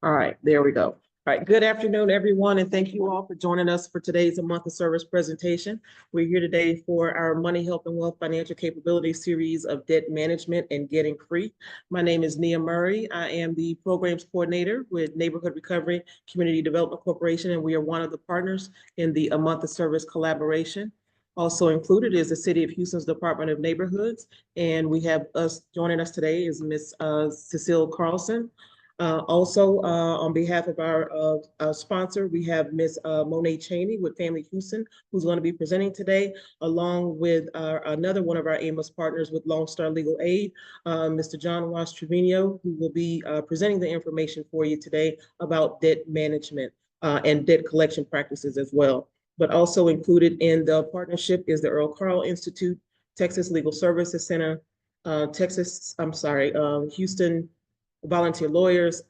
All right, there we go. All right, good afternoon, everyone, and thank you all for joining us for today's A Month of Service presentation. We're here today for our Money, Health, and Wealth Financial Capability series of debt management and getting free. My name is Nia Murray. I am the programs coordinator with Neighborhood Recovery Community Development Corporation, and we are one of the partners in the A Month of Service collaboration. Also included is the City of Houston's Department of Neighborhoods, and we have us joining us today is Ms. Cecile Carlson. On behalf of our sponsor, we have Ms. Monet Cheney with Family Houston, who's going to be presenting today, along with another one of our AMOS partners with Lone Star Legal Aid, Mr. John Ross Trevino, who will be presenting the information for you today about debt management and debt collection practices as well. But also included in the partnership is the Earl Carl Institute, Texas Legal Services Center, Houston Volunteer Lawyers,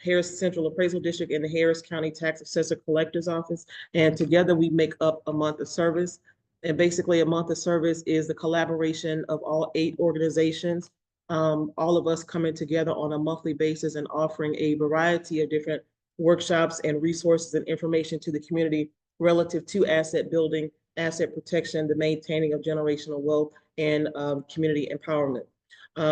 Harris Central Appraisal District, and the Harris County Tax Assessor Collector's Office. And together we make up a month of service. And basically a month of service is the collaboration of all 8 organizations, all of us coming together on a monthly basis and offering a variety of different workshops and resources and information to the community relative to asset building, asset protection, the maintaining of generational wealth, and community empowerment.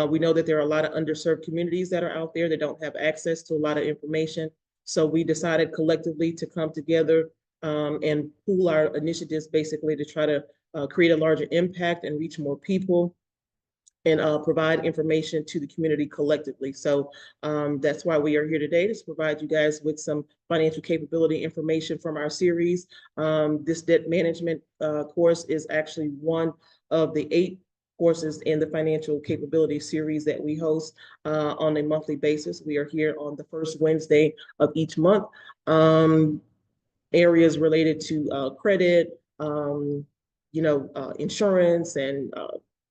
We know that there are a lot of underserved communities that are out there that don't have access to a lot of information. So we decided collectively to come together and pool our initiatives basically to try to create a larger impact and reach more people and provide information to the community collectively. So that's why we are here today, to provide you guys with some financial capability information from our series. This debt management course is actually one of the 8 courses in the financial capability series that we host on a monthly basis. We are here on the first Wednesday of each month. Areas related to credit, insurance and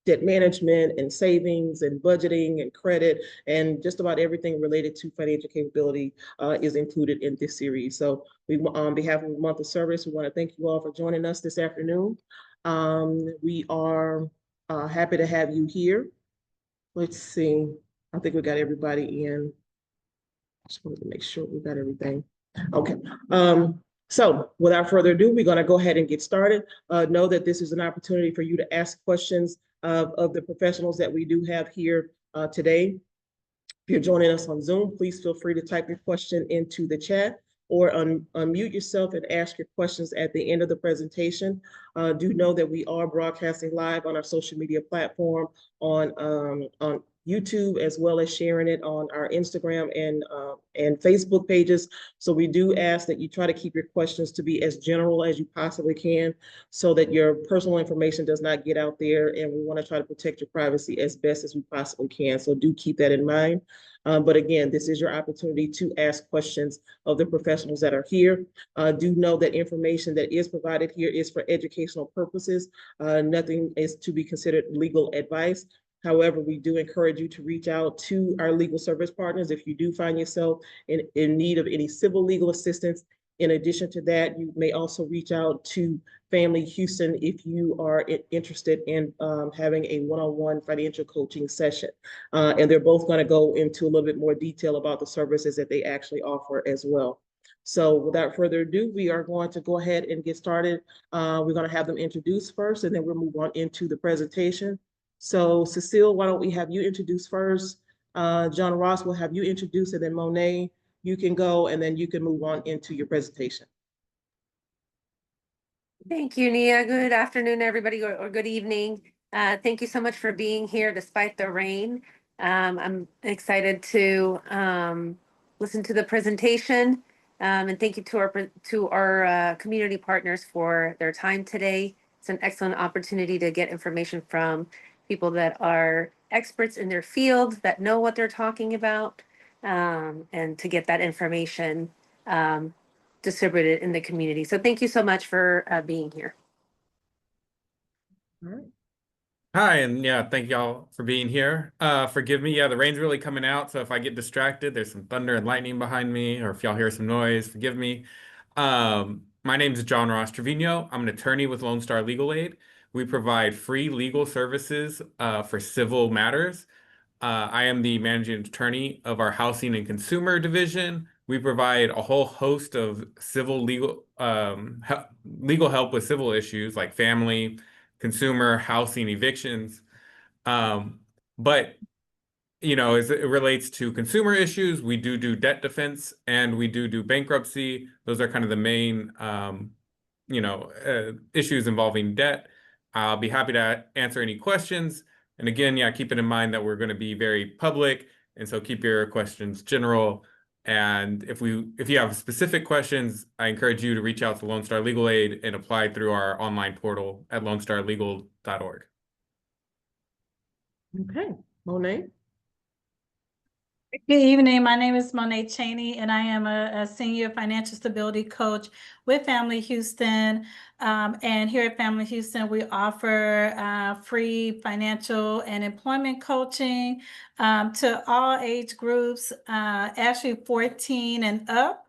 debt management and savings and budgeting and credit, and just about everything related to financial capability is included in this series. So we, on behalf of the month of service, we want to thank you all for joining us this afternoon. We are happy to have you here. Let's see. I think we got everybody in. Just wanted to make sure we got everything. Okay. So without further ado, we're going to go ahead and get started. Know that this is an opportunity for you to ask questions of the professionals that we do have here today. If you're joining us on Zoom, please feel free to type your question into the chat or unmute yourself and ask your questions at the end of the presentation. Do know that we are broadcasting live on our social media platform on YouTube, as well as sharing it on our Instagram and Facebook pages. So we do ask that you try to keep your questions to be as general as you possibly can, so that your personal information does not get out there, and we want to try to protect your privacy as best as we possibly can. So do keep that in mind. But again, this is your opportunity to ask questions of the professionals that are here. Do know that information that is provided here is for educational purposes. Nothing is to be considered legal advice. However, we do encourage you to reach out to our legal service partners if you do find yourself in need of any civil legal assistance. In addition to that, you may also reach out to Family Houston if you are interested in having a one-on-one financial coaching session. And they're both going to go into a little bit more detail about the services that they actually offer as well. So without further ado, we are going to go ahead and get started. We're going to have them introduce first, and then we'll move on into the presentation. So Cecile, why don't we have you introduce first? John Ross will have you introduce, and then Monet, you can go, and then you can move on into your presentation. Thank you, Nia. Good afternoon, everybody, or good evening. Thank you so much for being here despite the rain. I'm excited to listen to the presentation, and thank you to our community partners for their time today. It's an excellent opportunity to get information from people that are experts in their field, that know what they're talking about, and to get that information distributed in the community. So thank you so much for being here. All right. Hi, and yeah, thank y'all for being here. Forgive me, the rain's really coming out, so if I get distracted, there's some thunder and lightning behind me, or if y'all hear some noise, forgive me. My name is John Ross Trevino. I'm an attorney with Lone Star Legal Aid. We provide free legal services for civil matters. I am the managing attorney of our housing and consumer division, We provide a whole host of civil legal help with civil issues like family, consumer, housing, evictions. But as it relates to consumer issues, we do debt defense and we do bankruptcy. Those are kind of the main, issues involving debt. I'll be happy to answer any questions. And again, yeah, keep it in mind that we're going to be very public, and so keep your questions general. And if you have specific questions, I encourage you to reach out to Lone Star Legal Aid and apply through our online portal at lonestarlegal.org. Okay, Monet. Good evening. My name is Monet Cheney, and I am a senior financial stability coach with Family Houston. And here at Family Houston, we offer free financial and employment coaching to all age groups, actually 14 and up.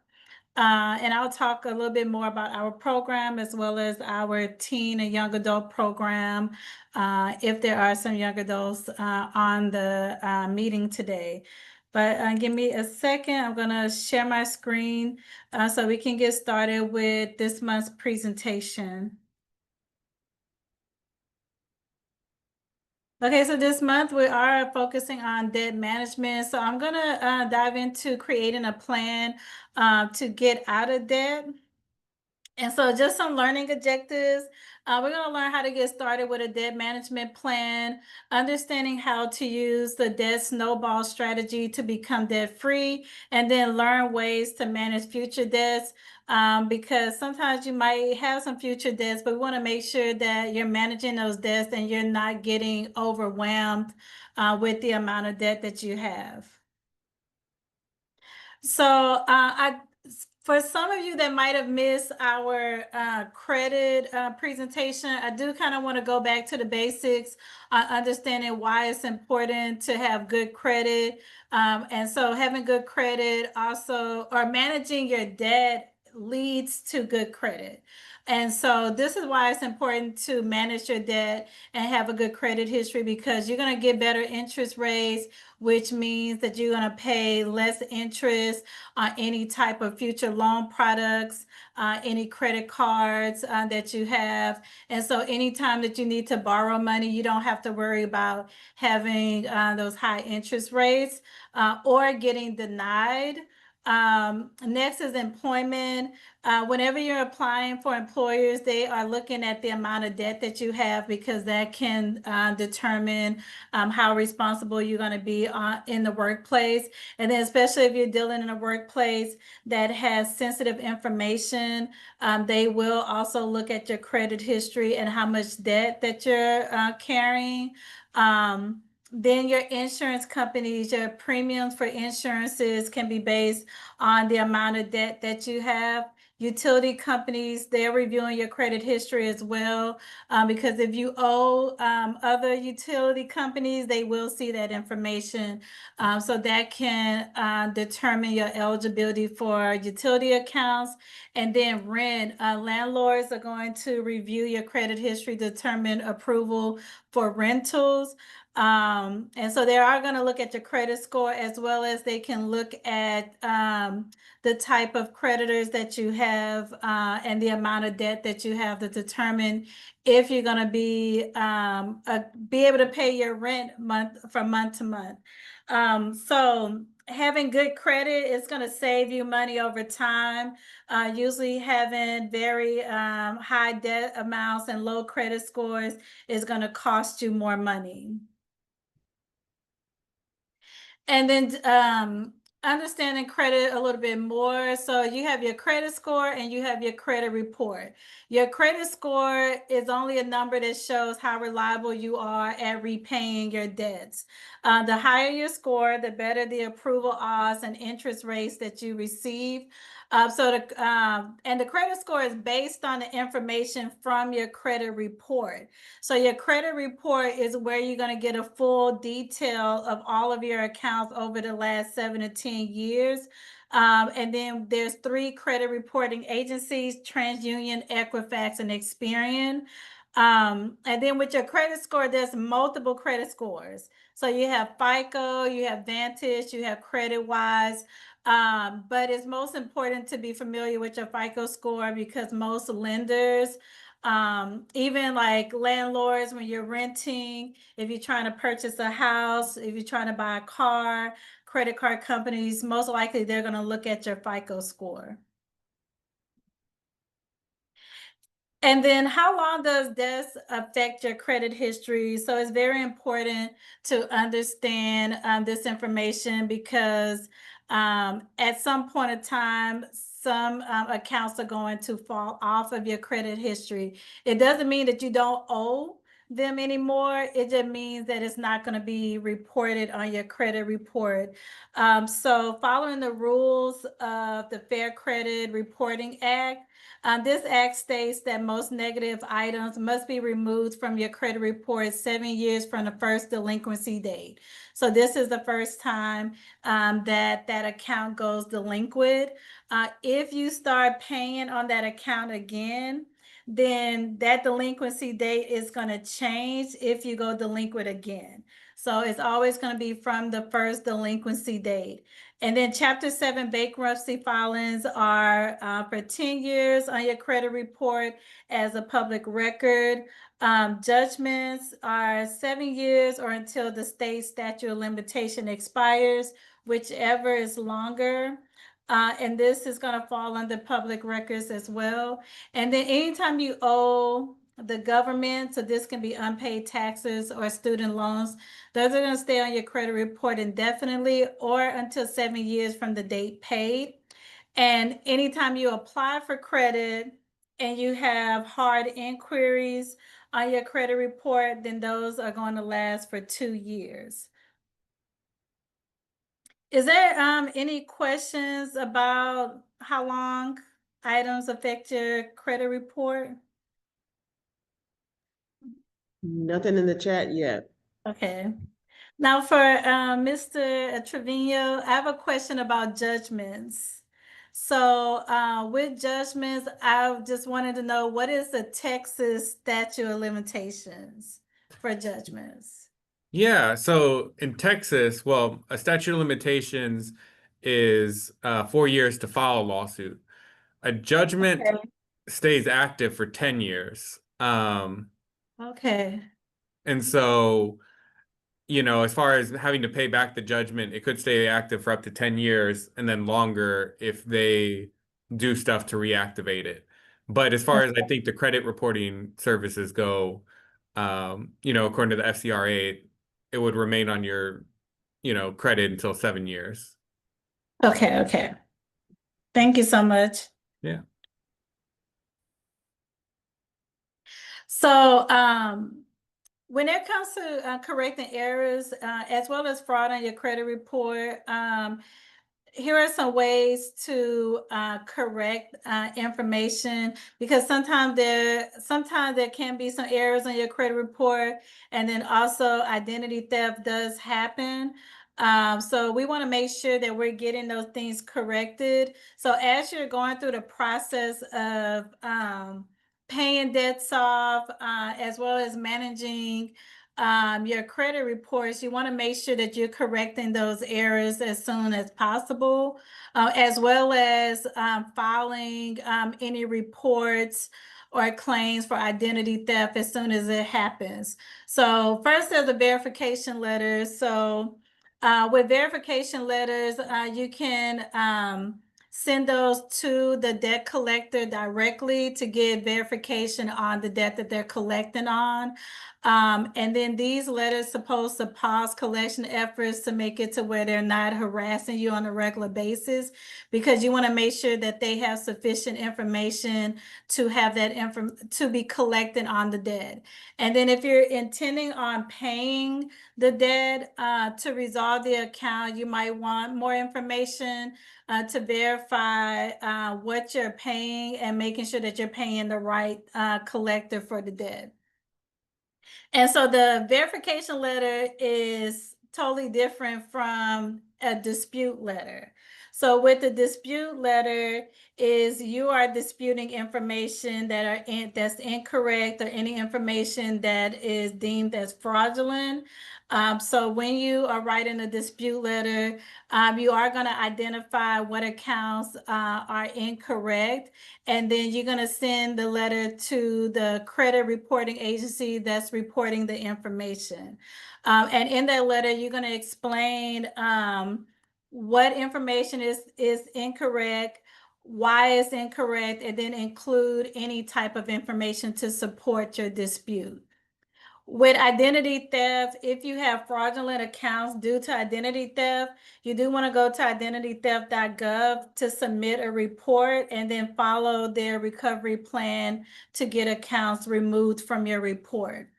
And I'll talk a little bit more about our program as well as our teen and young adult program, if there are some young adults on the meeting today. But give me a second. I'm going to share my screen so we can get started with this month's presentation. Okay, so this month we are focusing on debt management. So I'm going to dive into creating a plan to get out of debt. And so just some learning objectives. We're going to learn how to get started with a debt management plan, understanding how to use the debt snowball strategy to become debt free, and then learn ways to manage future debts. Because sometimes you might have some future debts, but we want to make sure that you're managing those debts and you're not getting overwhelmed with the amount of debt that you have. So for some of you that might have missed our credit presentation, I do kind of want to go back to the basics, understanding why it's important to have good credit. And so having good credit also, or managing your debt, leads to good credit. And so this is why it's important to manage your debt and have a good credit history, because you're going to get better interest rates, which means that you're going to pay less interest on any type of future loan products, any credit cards that you have. And so anytime that you need to borrow money, you don't have to worry about having those high interest rates or getting denied. Next is employment. Whenever you're applying for employers, they are looking at the amount of debt that you have, because that can determine how responsible you're going to be in the workplace. And then especially if you're dealing in a workplace that has sensitive information, they will also look at your credit history and how much debt that you're carrying. Then your insurance companies, your premiums for insurances can be based on the amount of debt that you have. Utility companies, they're reviewing your credit history as well, because if you owe other utility companies, they will see that information. So that can determine your eligibility for utility accounts. And then rent, landlords are going to review your credit history, determine approval for rentals. And so they are going to look at your credit score, as well as they can look at the type of creditors that you have and the amount of debt that you have to determine if you're going to be able to pay your rent from month to month. So having good credit is going to save you money over time. Usually having very high debt amounts and low credit scores is going to cost you more money. And then understanding credit a little bit more. So you have your credit score and you have your credit report. Your credit score is only a number that shows how reliable you are at repaying your debts. The higher your score, the better the approval odds and interest rates that you receive. And the credit score is based on the information from your credit report. So your credit report is where you're going to get a full detail of all of your accounts over the last 7 to 10 years. And then there's 3 credit reporting agencies: TransUnion, Equifax, and Experian. And then with your credit score, there's multiple credit scores. So you have FICO, you have Vantage, you have CreditWise. But it's most important to be familiar with your FICO score because most lenders, even like landlords, when you're renting, if you're trying to purchase a house, if you're trying to buy a car, credit card companies, most likely they're going to look at your FICO score. And then how long does this affect your credit history? So it's very important to understand this information because at some point in time, some accounts are going to fall off of your credit history. It doesn't mean that you don't owe them anymore. It just means that it's not going to be reported on your credit report. So following the rules of the Fair Credit Reporting Act, this act states that most negative items must be removed from your credit report 7 years from the first delinquency date. So this is the first time that account goes delinquent. If you start paying on that account again, then that delinquency date is going to change if you go delinquent again. So it's always going to be from the first delinquency date. And then Chapter 7 bankruptcy filings are for 10 years on your credit report as a public record. Judgments are 7 years or until the state statute of limitation expires, whichever is longer. And this is going to fall under public records as well. And then anytime you owe the government, so this can be unpaid taxes or student loans, those are going to stay on your credit report indefinitely or until 7 years from the date paid. And anytime you apply for credit and you have hard inquiries on your credit report, then those are going to last for 2 years. Is there any questions about how long items affect your credit report? Nothing in the chat yet. Okay. Now for Mr. Trevino, I have a question about judgments. So with judgments, I just wanted to know, what is the Texas statute of limitations for judgments? Yeah, so in Texas, well, a statute of limitations is 4 years to file a lawsuit. A judgment Okay. stays active for 10 years. Okay. And so, you know, as far as having to pay back the judgment, it could stay active for up to 10 years and then longer if they do stuff to reactivate it. But as far as I think the credit reporting services go, you know, according to the FCRA, it would remain on your, you know, credit until 7 years. Okay, okay. Thank you so much. Yeah. So when it comes to correcting errors as well as fraud on your credit report, here are some ways to correct information, because sometimes there can be some errors on your credit report, and then also identity theft does happen. So we want to make sure that we're getting those things corrected. So as you're going through the process of paying debts off, as well as managing your credit reports, you want to make sure that you're correcting those errors as soon as possible, as well as filing any reports or claims for identity theft as soon as it happens. So first, there's a verification letter. So with verification letters, you can send those to the debt collector directly to get verification on the debt that they're collecting on. And then these letters supposed to pause collection efforts to make it to where they're not harassing you on a regular basis, because you want to make sure that they have sufficient information to have that to be collected on the debt. And then if you're intending on paying the debt to resolve the account, you might want more information to verify what you're paying and making sure that you're paying the right collector for the debt. And so the verification letter is totally different from a dispute letter. So with the dispute letter is you are disputing information that's incorrect or any information that is deemed as fraudulent. So when you are writing a dispute letter, you are going to identify what accounts are incorrect, and then you're going to send the letter to the credit reporting agency that's reporting the information. And in that letter, you're going to explain what information is incorrect, why it's incorrect, and then include any type of information to support your dispute. With identity theft, if you have fraudulent accounts due to identity theft, you do want to go to identitytheft.gov to submit a report and then follow their recovery plan to get accounts removed from your report.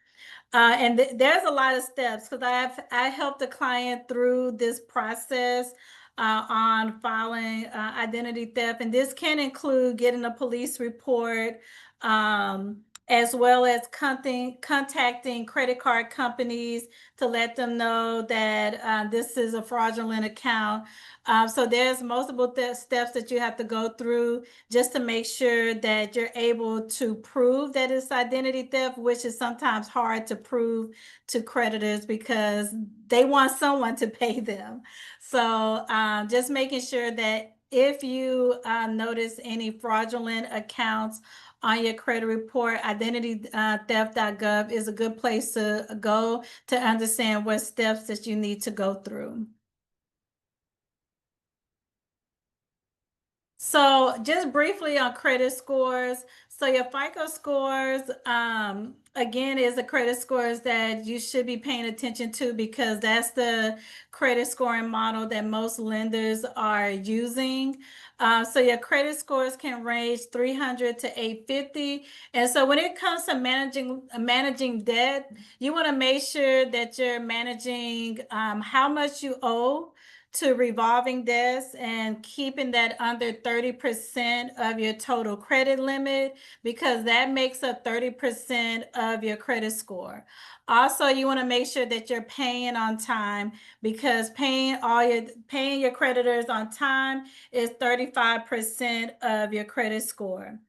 And there's a lot of steps because I helped the client through this process on filing identity theft. And this can include getting a police report, as well as contacting credit card companies to let them know that this is a fraudulent account. So there's multiple steps that you have to go through just to make sure that you're able to prove that it's identity theft, which is sometimes hard to prove to creditors because they want someone to pay them. So just making sure that if you notice any fraudulent accounts on your credit report, identitytheft.gov is a good place to go to understand what steps that you need to go through. So just briefly on credit scores. So your FICO scores, again, is the credit scores that you should be paying attention to because that's the credit scoring model that most lenders are using. So your credit scores can range 300 to 850. And so when it comes to managing debt, you want to make sure that you're managing how much you owe to revolving debts and keeping that under 30% of your total credit limit because that makes up 30% of your credit score. Also, you want to make sure that you're paying on time because paying your creditors on time is 35% of your credit score.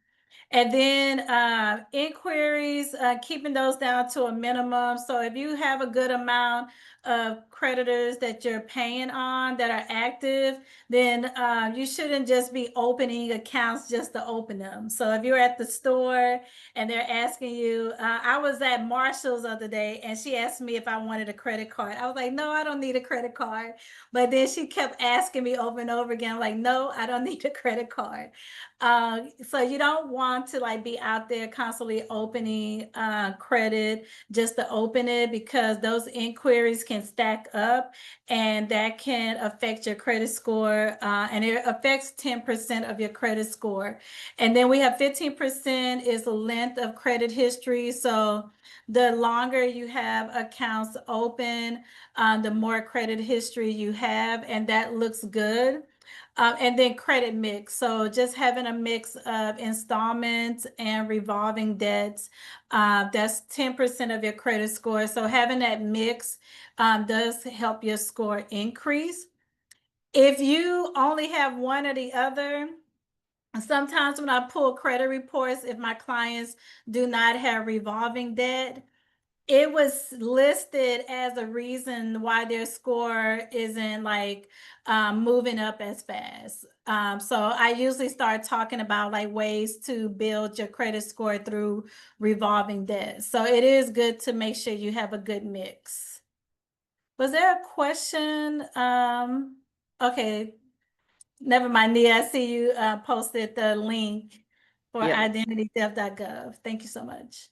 And then inquiries, keeping those down to a minimum. So if you have a good amount of creditors that you're paying on that are active, then you shouldn't just be opening accounts just to open them. So if you're at the store and they're asking you, I was at Marshall's the other day and she asked me if I wanted a credit card. I was like, no, I don't need a credit card. But then she kept asking me over and over again, like, no, I don't need a credit card. So you don't want to like be out there constantly opening credit just to open it because those inquiries can stack up and that can affect your credit score and it affects 10% of your credit score. And then we have 15% is the length of credit history. So the longer you have accounts open, the more credit history you have, and that looks good. And then credit mix. So just having a mix of installments and revolving debts, that's 10% of your credit score. So having that mix does help your score increase. If you only have one or the other, sometimes when I pull credit reports, if my clients do not have revolving debt, it was listed as a reason why their score isn't like moving up as fast. So I usually start talking about like ways to build your credit score through revolving debt. So it is good to make sure you have a good mix. Was there a question? Okay, never mind, Nia. I see you posted the link for Yeah. identitytheft.gov. Thank you so much.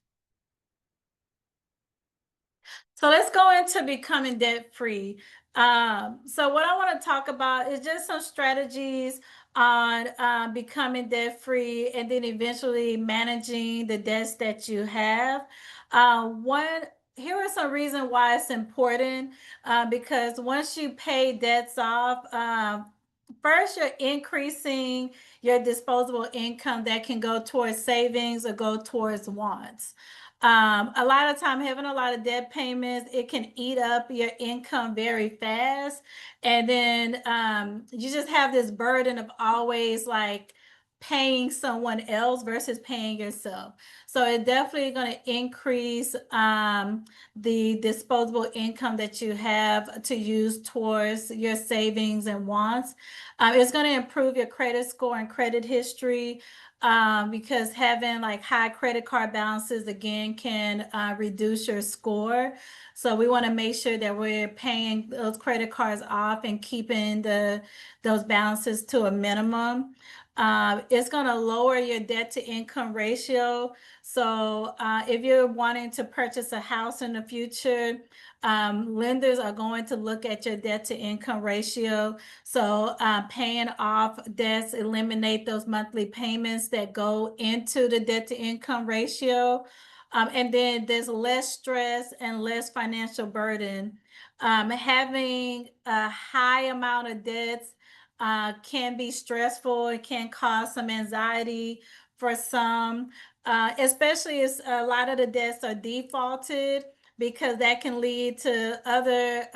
So let's go into becoming debt free. So what I want to talk about is just some strategies on becoming debt free and then eventually managing the debts that you have. Here are some reasons why it's important because once you pay debts off, first, you're increasing your disposable income that can go towards savings or go towards wants. A lot of time having a lot of debt payments, it can eat up your income very fast. And then you just have this burden of always like paying someone else versus paying yourself. So it's definitely going to increase the disposable income that you have to use towards your savings and wants. It's going to improve your credit score and credit history, because having like high credit card balances again can reduce your score. So we want to make sure that we're paying those credit cards off and keeping those balances to a minimum. It's going to lower your debt to income ratio. So if you're wanting to purchase a house in the future, lenders are going to look at your debt to income ratio. So paying off debts, eliminate those monthly payments that go into the debt to income ratio. And then there's less stress and less financial burden. Having a high amount of debts can be stressful. It can cause some anxiety for some, especially as a lot of the debts are defaulted, because that can lead to other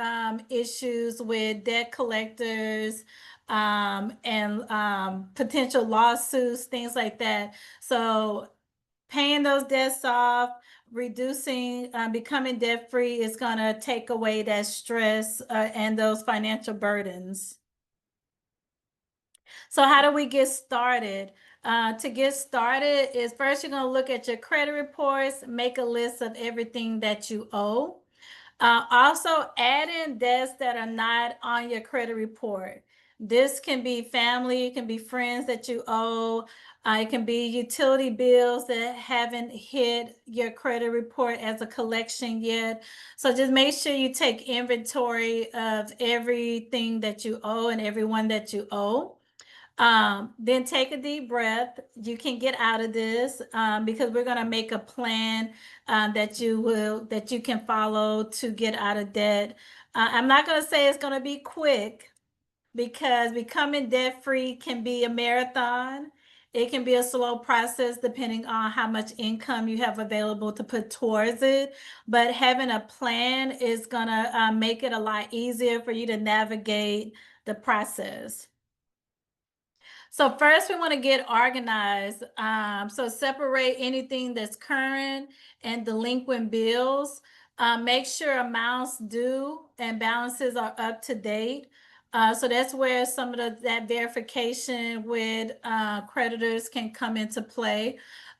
issues with debt collectors and potential lawsuits, things like that. So paying those debts off, reducing, becoming debt free is going to take away that stress and those financial burdens. So how do we get started? To get started is first you're going to look at your credit reports, make a list of everything that you owe. Also add in debts that are not on your credit report. This can be family, it can be friends that you owe. It can be utility bills that haven't hit your credit report as a collection yet. So just make sure you take inventory of everything that you owe and everyone that you owe. Then take a deep breath. You can get out of this because we're going to make a plan that you can follow to get out of debt. I'm not going to say it's going to be quick, because becoming debt free can be a marathon. It can be a slow process depending on how much income you have available to put towards it. But having a plan is going to make it a lot easier for you to navigate the process. So first we want to get organized. So separate anything that's current and delinquent bills. Make sure amounts due and balances are up to date. So that's where some of that verification with creditors can come into play.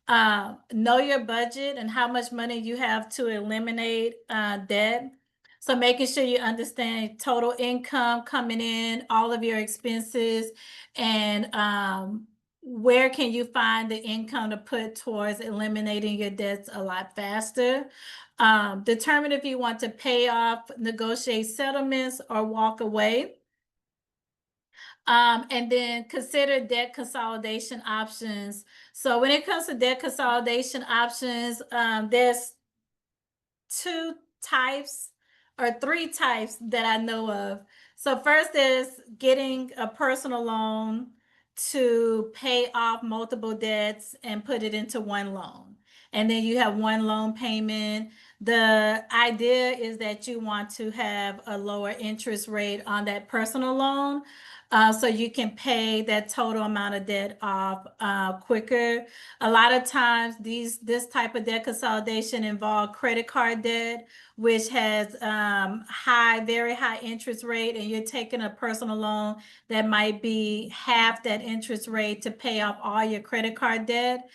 Know your budget and how much money you have to eliminate debt. So making sure you understand total income coming in, all of your expenses, and where can you find the income to put towards eliminating your debts a lot faster. Determine if you want to pay off, negotiate settlements, or walk away. And then consider debt consolidation options. So when it comes to debt consolidation options, there's two types or three types that I know of. So first is getting a personal loan to pay off multiple debts and put it into one loan. And then you have one loan payment. The idea is that you want to have a lower interest rate on that personal loan, so you can pay that total amount of debt off quicker. A lot of times this type of debt consolidation involve credit card debt, which has very high interest rate, and you're taking a personal loan that might be half that interest rate to pay off all your credit card debt,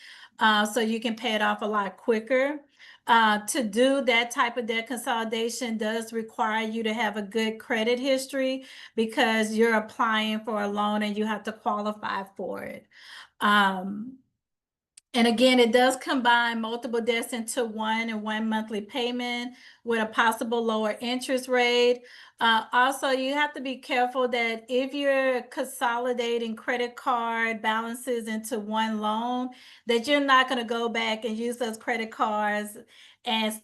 so you can pay it off a lot quicker. To do that type of debt consolidation does require you to have a good credit history, because you're applying for a loan and you have to qualify for it. And again, it does combine multiple debts into one monthly payment with a possible lower interest rate. Also, you have to be careful that if you're consolidating credit card balances into one loan, that you're not going to go back and use those credit cards and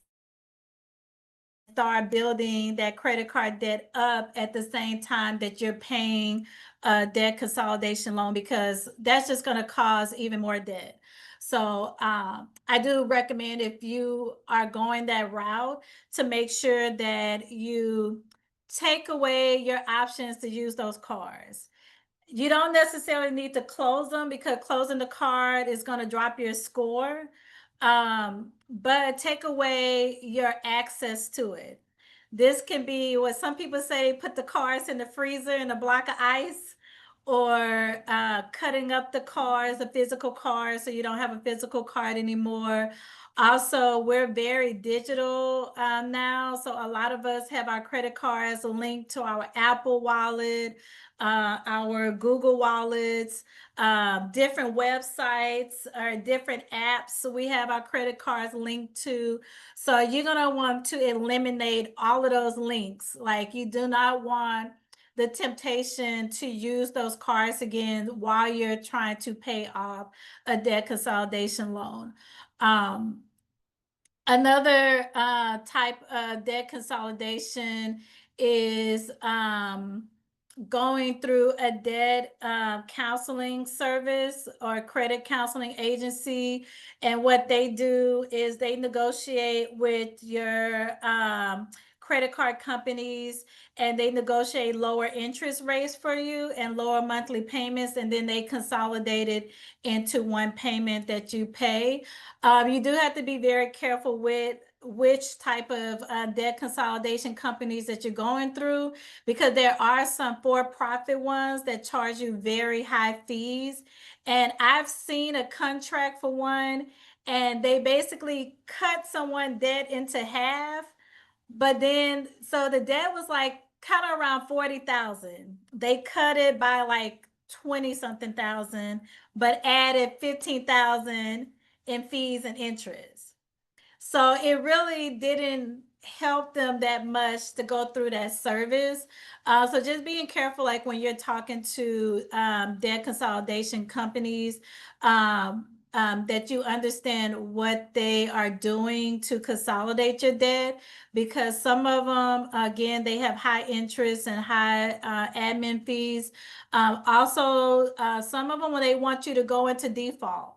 start building that credit card debt up at the same time that you're paying a debt consolidation loan, because that's just going to cause even more debt. So I do recommend, if you are going that route, to make sure that you take away your options to use those cards. you don't necessarily need to close them because closing the card is going to drop your score. But take away your access to it. This can be what some people say, put the cards in the freezer in a block of ice, or cutting up the cards, the physical cards, so you don't have a physical card anymore. Also, we're very digital now. So a lot of us have our credit cards linked to our Apple Wallet, our Google Wallets, different websites or different apps. So we have our credit cards linked to. So you're going to want to eliminate all of those links. Like, you do not want the temptation to use those cards again while you're trying to pay off a debt consolidation loan. Another type of debt consolidation is going through a debt counseling service or credit counseling agency. And what they do is they negotiate with your credit card companies, and they negotiate lower interest rates for you and lower monthly payments, and then they consolidate it into one payment that you pay. You do have to be very careful with which type of debt consolidation companies that you're going through, because there are some for-profit ones that charge you very high fees. And I've seen a contract for one, and they basically cut someone's debt into half. But then, so the debt was like kind of around 40,000. They cut it by like 20 something thousand, but added 15,000 in fees and interest. So it really didn't help them that much to go through that service. So just being careful, like when you're talking to debt consolidation companies, that you understand what they are doing to consolidate your debt, because some of them, again, they have high interest and high admin fees. Also, some of them, when they want you to go into default.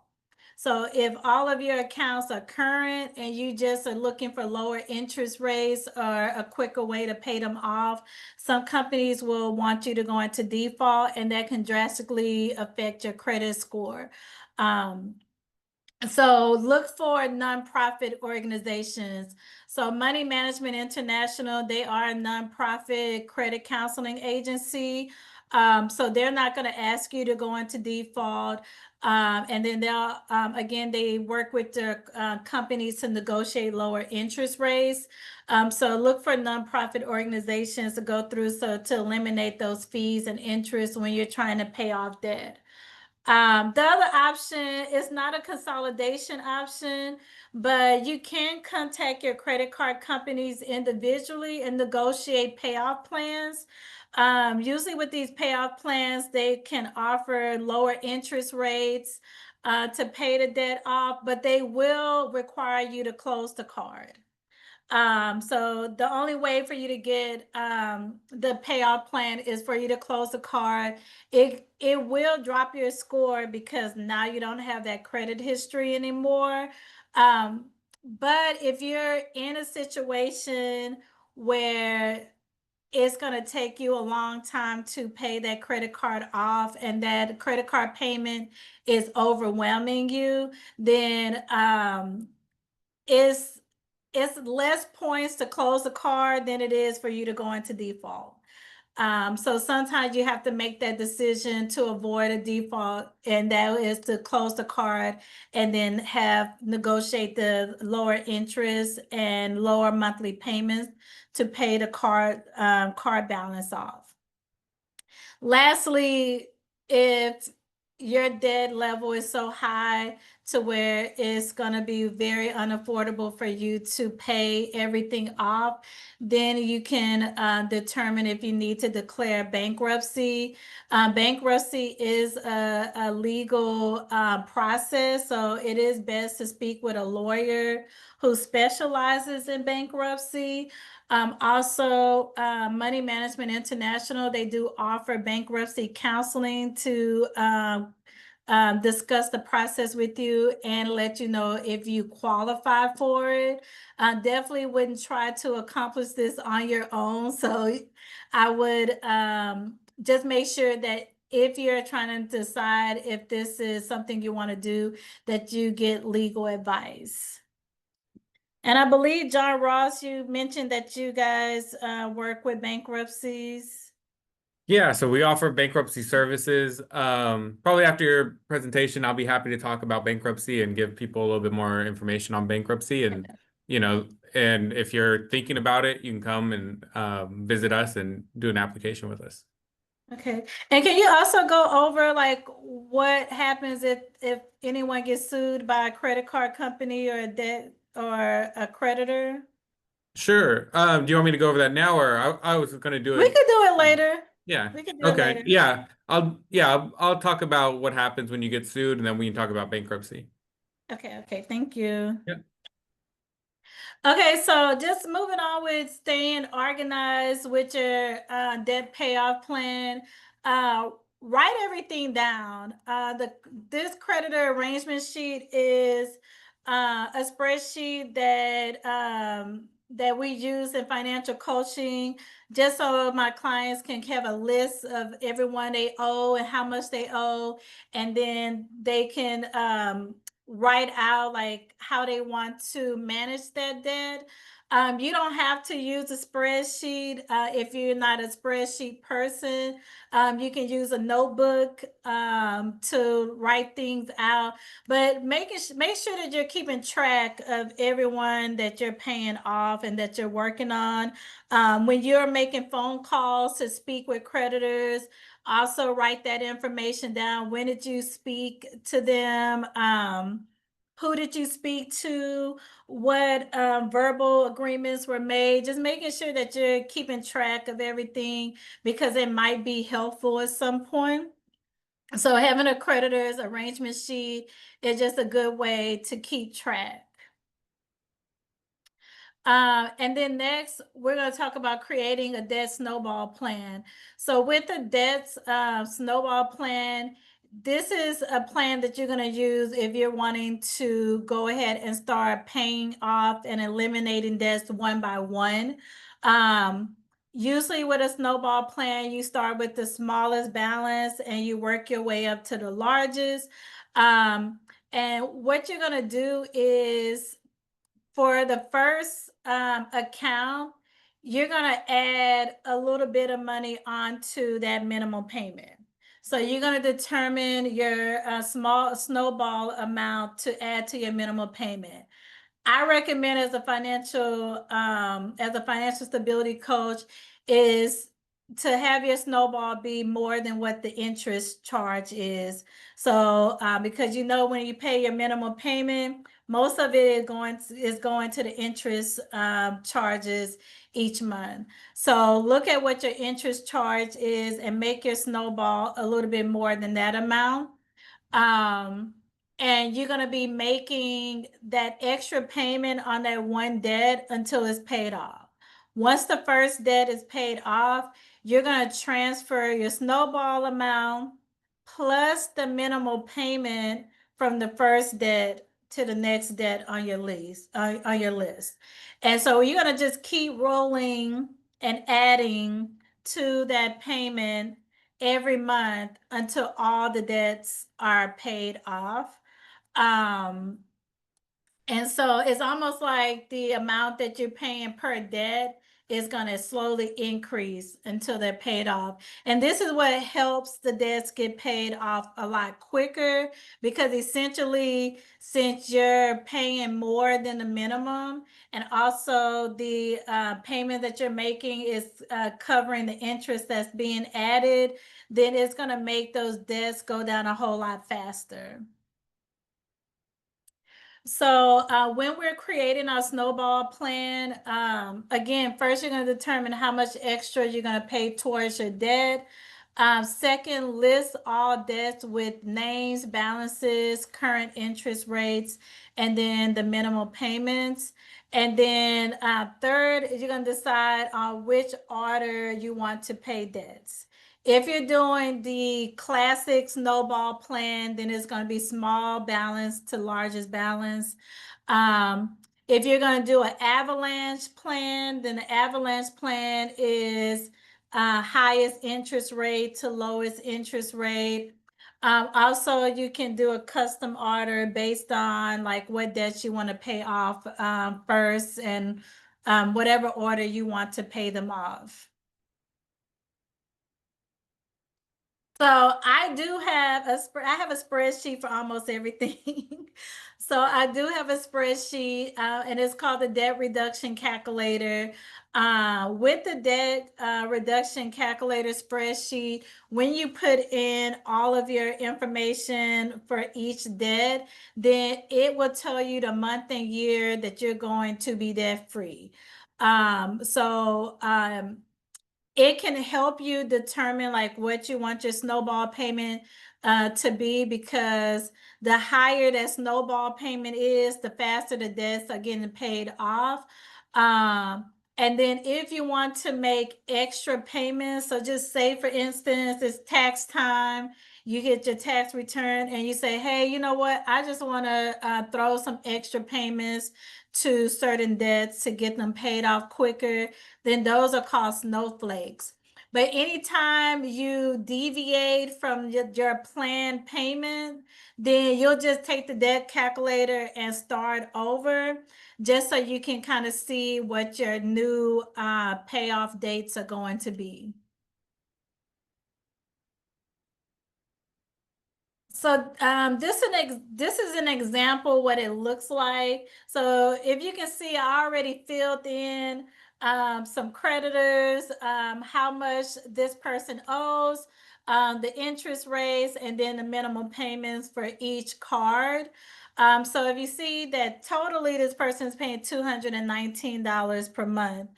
So if all of your accounts are current and you just are looking for lower interest rates or a quicker way to pay them off, some companies will want you to go into default, and that can drastically affect your credit score. So look for nonprofit organizations. So Money Management International, they are a nonprofit credit counseling agency. So they're not going to ask you to go into default. And then they'll, again, they work with their companies to negotiate lower interest rates. So look for nonprofit organizations to go through, so to eliminate those fees and interest when you're trying to pay off debt. The other option is not a consolidation option, but you can contact your credit card companies individually and negotiate payoff plans. Usually with these payoff plans, they can offer lower interest rates to pay the debt off, but they will require you to close the card. So the only way for you to get the payoff plan is for you to close the card. It will drop your score because now you don't have that credit history anymore. But if you're in a situation where it's going to take you a long time to pay that credit card off, and that credit card payment is overwhelming you, then it's less points to close the card than it is for you to go into default. So sometimes you have to make that decision to avoid a default, and that is to close the card and then negotiate the lower interest and lower monthly payments to pay the card balance off. Lastly, if your debt level is so high to where it's going to be very unaffordable for you to pay everything off, then you can determine if you need to declare bankruptcy. Bankruptcy is a legal process, so it is best to speak with a lawyer who specializes in bankruptcy. Also, Money Management International, they do offer bankruptcy counseling to discuss the process with you and let you know if you qualify for it. Definitely wouldn't try to accomplish this on your own. So I would just make sure that if you're trying to decide if this is something you want to do, that you get legal advice. And I believe, John Ross, you mentioned that you guys work with bankruptcies. Yeah, so we offer bankruptcy services. Probably after your presentation, I'll be happy to talk about bankruptcy and give people a little bit more information on bankruptcy. And, and if you're thinking about it, you can come and visit us and do an application with us. Okay. And can you also go over like what happens if anyone gets sued by a credit card company or a debt or a creditor? Sure. Do you want me to go over that now, or I was going to do We it? could do it later. Yeah. We could do it Okay. later. Yeah. I'll talk about what happens when you get sued, and then we can talk about bankruptcy. Okay, thank you. Yeah. Okay, so just moving on with staying organized with your debt payoff plan. Write everything down. This creditor arrangement sheet is a spreadsheet that we use in financial coaching, just so my clients can have a list of everyone they owe and how much they owe, and then they can write out like how they want to manage that debt. You don't have to use a spreadsheet if you're not a spreadsheet person. You can use a notebook to write things out, but make sure that you're keeping track of everyone that you're paying off and that you're working on. When you're making phone calls to speak with creditors, also write that information down. When did you speak to them? Who did you speak to? What verbal agreements were made? Just making sure that you're keeping track of everything, because it might be helpful at some point. So having a creditor's arrangement sheet is just a good way to keep track. And then next, we're going to talk about creating a debt snowball plan. So with the debt snowball plan, this is a plan that you're going to use if you're wanting to go ahead and start paying off and eliminating debts one by one. Usually with a snowball plan, you start with the smallest balance and you work your way up to the largest. And what you're going to do is, for the first account, you're going to add a little bit of money onto that minimum payment. So you're going to determine your small snowball amount to add to your minimum payment. I recommend as a financial stability coach is to have your snowball be more than what the interest charge is. So because when you pay your minimum payment, most of it is going to the interest charges each month. So look at what your interest charge is and make your snowball a little bit more than that amount. And you're going to be making that extra payment on that one debt until it's paid off. Once the first debt is paid off, you're going to transfer your snowball amount plus the minimal payment from the first debt to the next debt on your list. And so you're going to just keep rolling and adding to that payment every month until all the debts are paid off. And so it's almost like the amount that you're paying per debt is going to slowly increase until they're paid off. And this is what helps the debts get paid off a lot quicker, because essentially, since you're paying more than the minimum, and also the payment that you're making is covering the interest that's being added, then it's going to make those debts go down a whole lot faster. So when we're creating our snowball plan, again, first you're going to determine how much extra you're going to pay towards your debt. Second, list all debts with names, balances, current interest rates, and then the minimum payments. And then third, you're going to decide on which order you want to pay debts. If you're doing the classic snowball plan, then it's going to be small balance to largest balance. If you're going to do an avalanche plan, then the avalanche plan is highest interest rate to lowest interest rate. Also, you can do a custom order based on like what debts you want to pay off first, and whatever order you want to pay them off. So I do have I have a spreadsheet for almost everything. So I do have a spreadsheet, and it's called the debt reduction calculator. With the debt reduction calculator spreadsheet, when you put in all of your information for each debt, then it will tell you the month and year that you're going to be debt free. It can help you determine like what you want your snowball payment to be, because the higher that snowball payment is, the faster the debts are getting paid off. And then if you want to make extra payments, so just say for instance, it's tax time, you get your tax return and you say, hey, you know what? I just want to throw some extra payments to certain debts to get them paid off quicker, then those are called snowflakes. But anytime you deviate from your planned payment, then you'll just take the debt calculator and start over, just so you can kind of see what your new payoff dates are going to be. So this is an example what it looks like. So if you can see, I already filled in some creditors, how much this person owes, the interest rates, and then the minimum payments for each card. So if you see that totally this person is paying $219 per month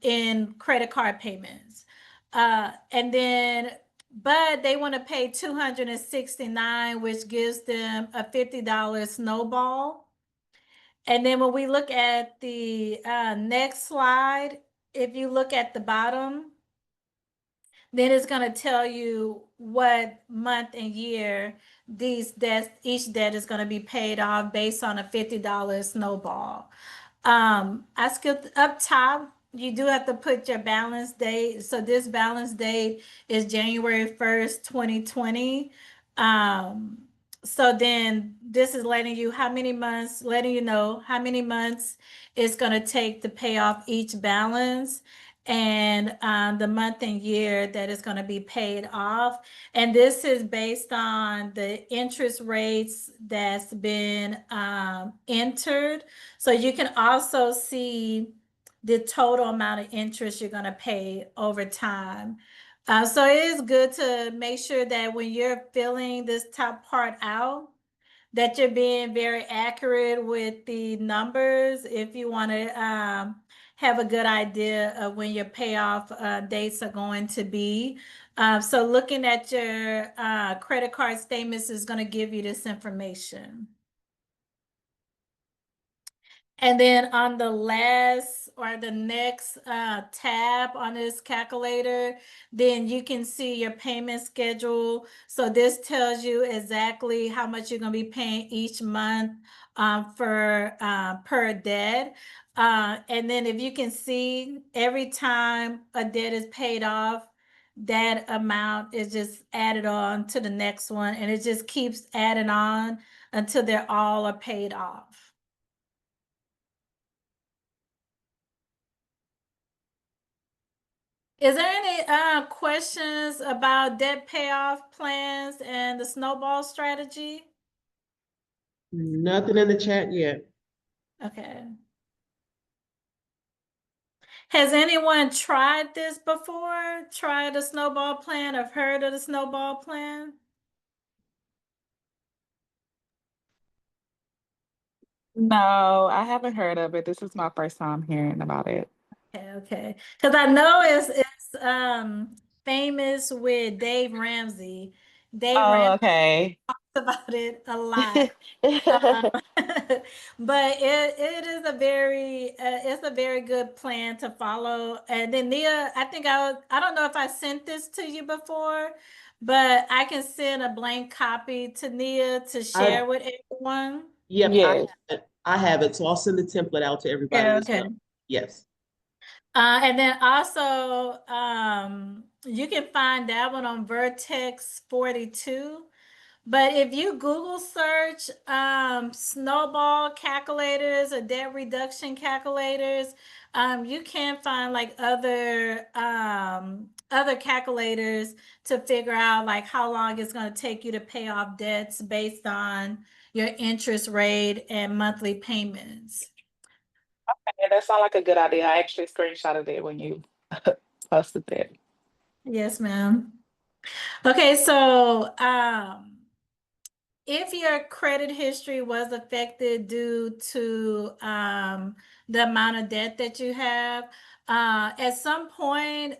in credit card payments. And then but they want to pay $269, which gives them a $50 snowball. And then when we look at the next slide, if you look at the bottom, then it's going to tell you what month and year each debt is going to be paid off based on a $50 snowball. I skipped up top. You do have to put your balance date. So this balance date is January 1st, 2020. So then this is letting you know how many months it's going to take to pay off each balance, and the month and year that is going to be paid off. And this is based on the interest rates that's been entered. So you can also see the total amount of interest you're going to pay over time. So it is good to make sure that when you're filling this top part out, that you're being very accurate with the numbers if you want to have a good idea of when your payoff dates are going to be. So looking at your credit card statements is going to give you this information. And then on the last or the next tab on this calculator, then you can see your payment schedule. So this tells you exactly how much you're going to be paying each month for per debt. And then if you can see, every time a debt is paid off, that amount is just added on to the next one, and it just keeps adding on until they're all are paid off. Is there any questions about debt payoff plans and the snowball strategy? Nothing in the chat yet. Okay. Has anyone tried this before? Tried a snowball plan or heard of the snowball plan? No, I haven't heard of it. This is my first time hearing about it. Okay. Because I know it's famous with Dave Ramsey. Dave Ramsey Okay. talks about it a lot. But it is a very it's a very good plan to follow. And then Nia, I don't know if I sent this to you before, but I can send a blank copy to Nia to share with everyone. Yep, Yes. I have it, so I'll send the template out to everybody Yeah, as well. okay. Yes. And then also, you can find that one on Vertex 42. But if you Google search snowball calculators or debt reduction calculators, you can find like other calculators to figure out like how long it's going to take you to pay off debts based on your interest rate and monthly payments. Yeah, that sounds like a good idea. I actually screenshotted it when you posted that. Yes, ma'am. Okay, so if your credit history was affected due to the amount of debt that you have, at some point,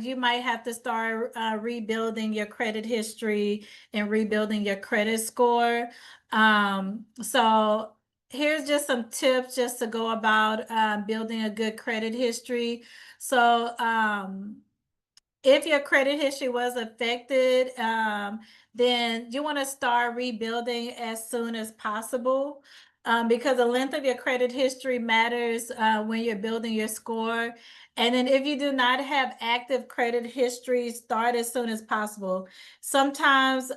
you might have to start rebuilding your credit history and rebuilding your credit score. So here's just some tips just to go about building a good credit history. So if your credit history was affected, then you want to start rebuilding as soon as possible, because the length of your credit history matters when you're building your score. And then if you do not have active credit history, start as soon as possible. Sometimes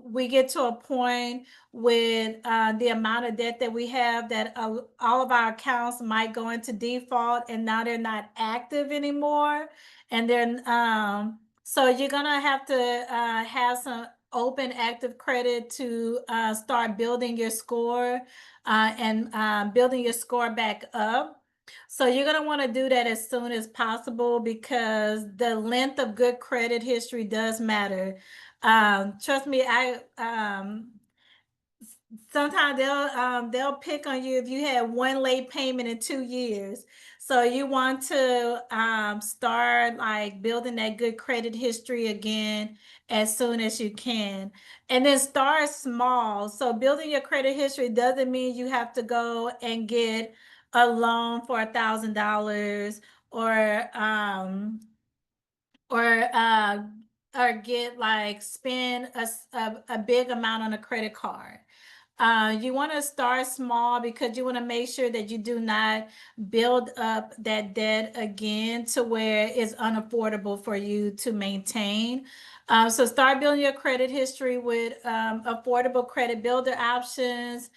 we get to a point with the amount of debt that we have that all of our accounts might go into default and now they're not active anymore. And then, so you're gonna have to have some open active credit to start building your score and building your score back up. So you're gonna want to do that as soon as possible because the length of good credit history does matter. Trust me, sometimes they'll pick on you if you had one late payment in 2 years. So you want to start like building that good credit history again as soon as you can. And then start small. So building your credit history doesn't mean you have to go and get a loan for $1,000 or get like spend a big amount on a credit card. You want to start small because you want to make sure that you do not build up that debt again to where it's unaffordable for you to maintain. So start building your credit history with affordable credit builder options,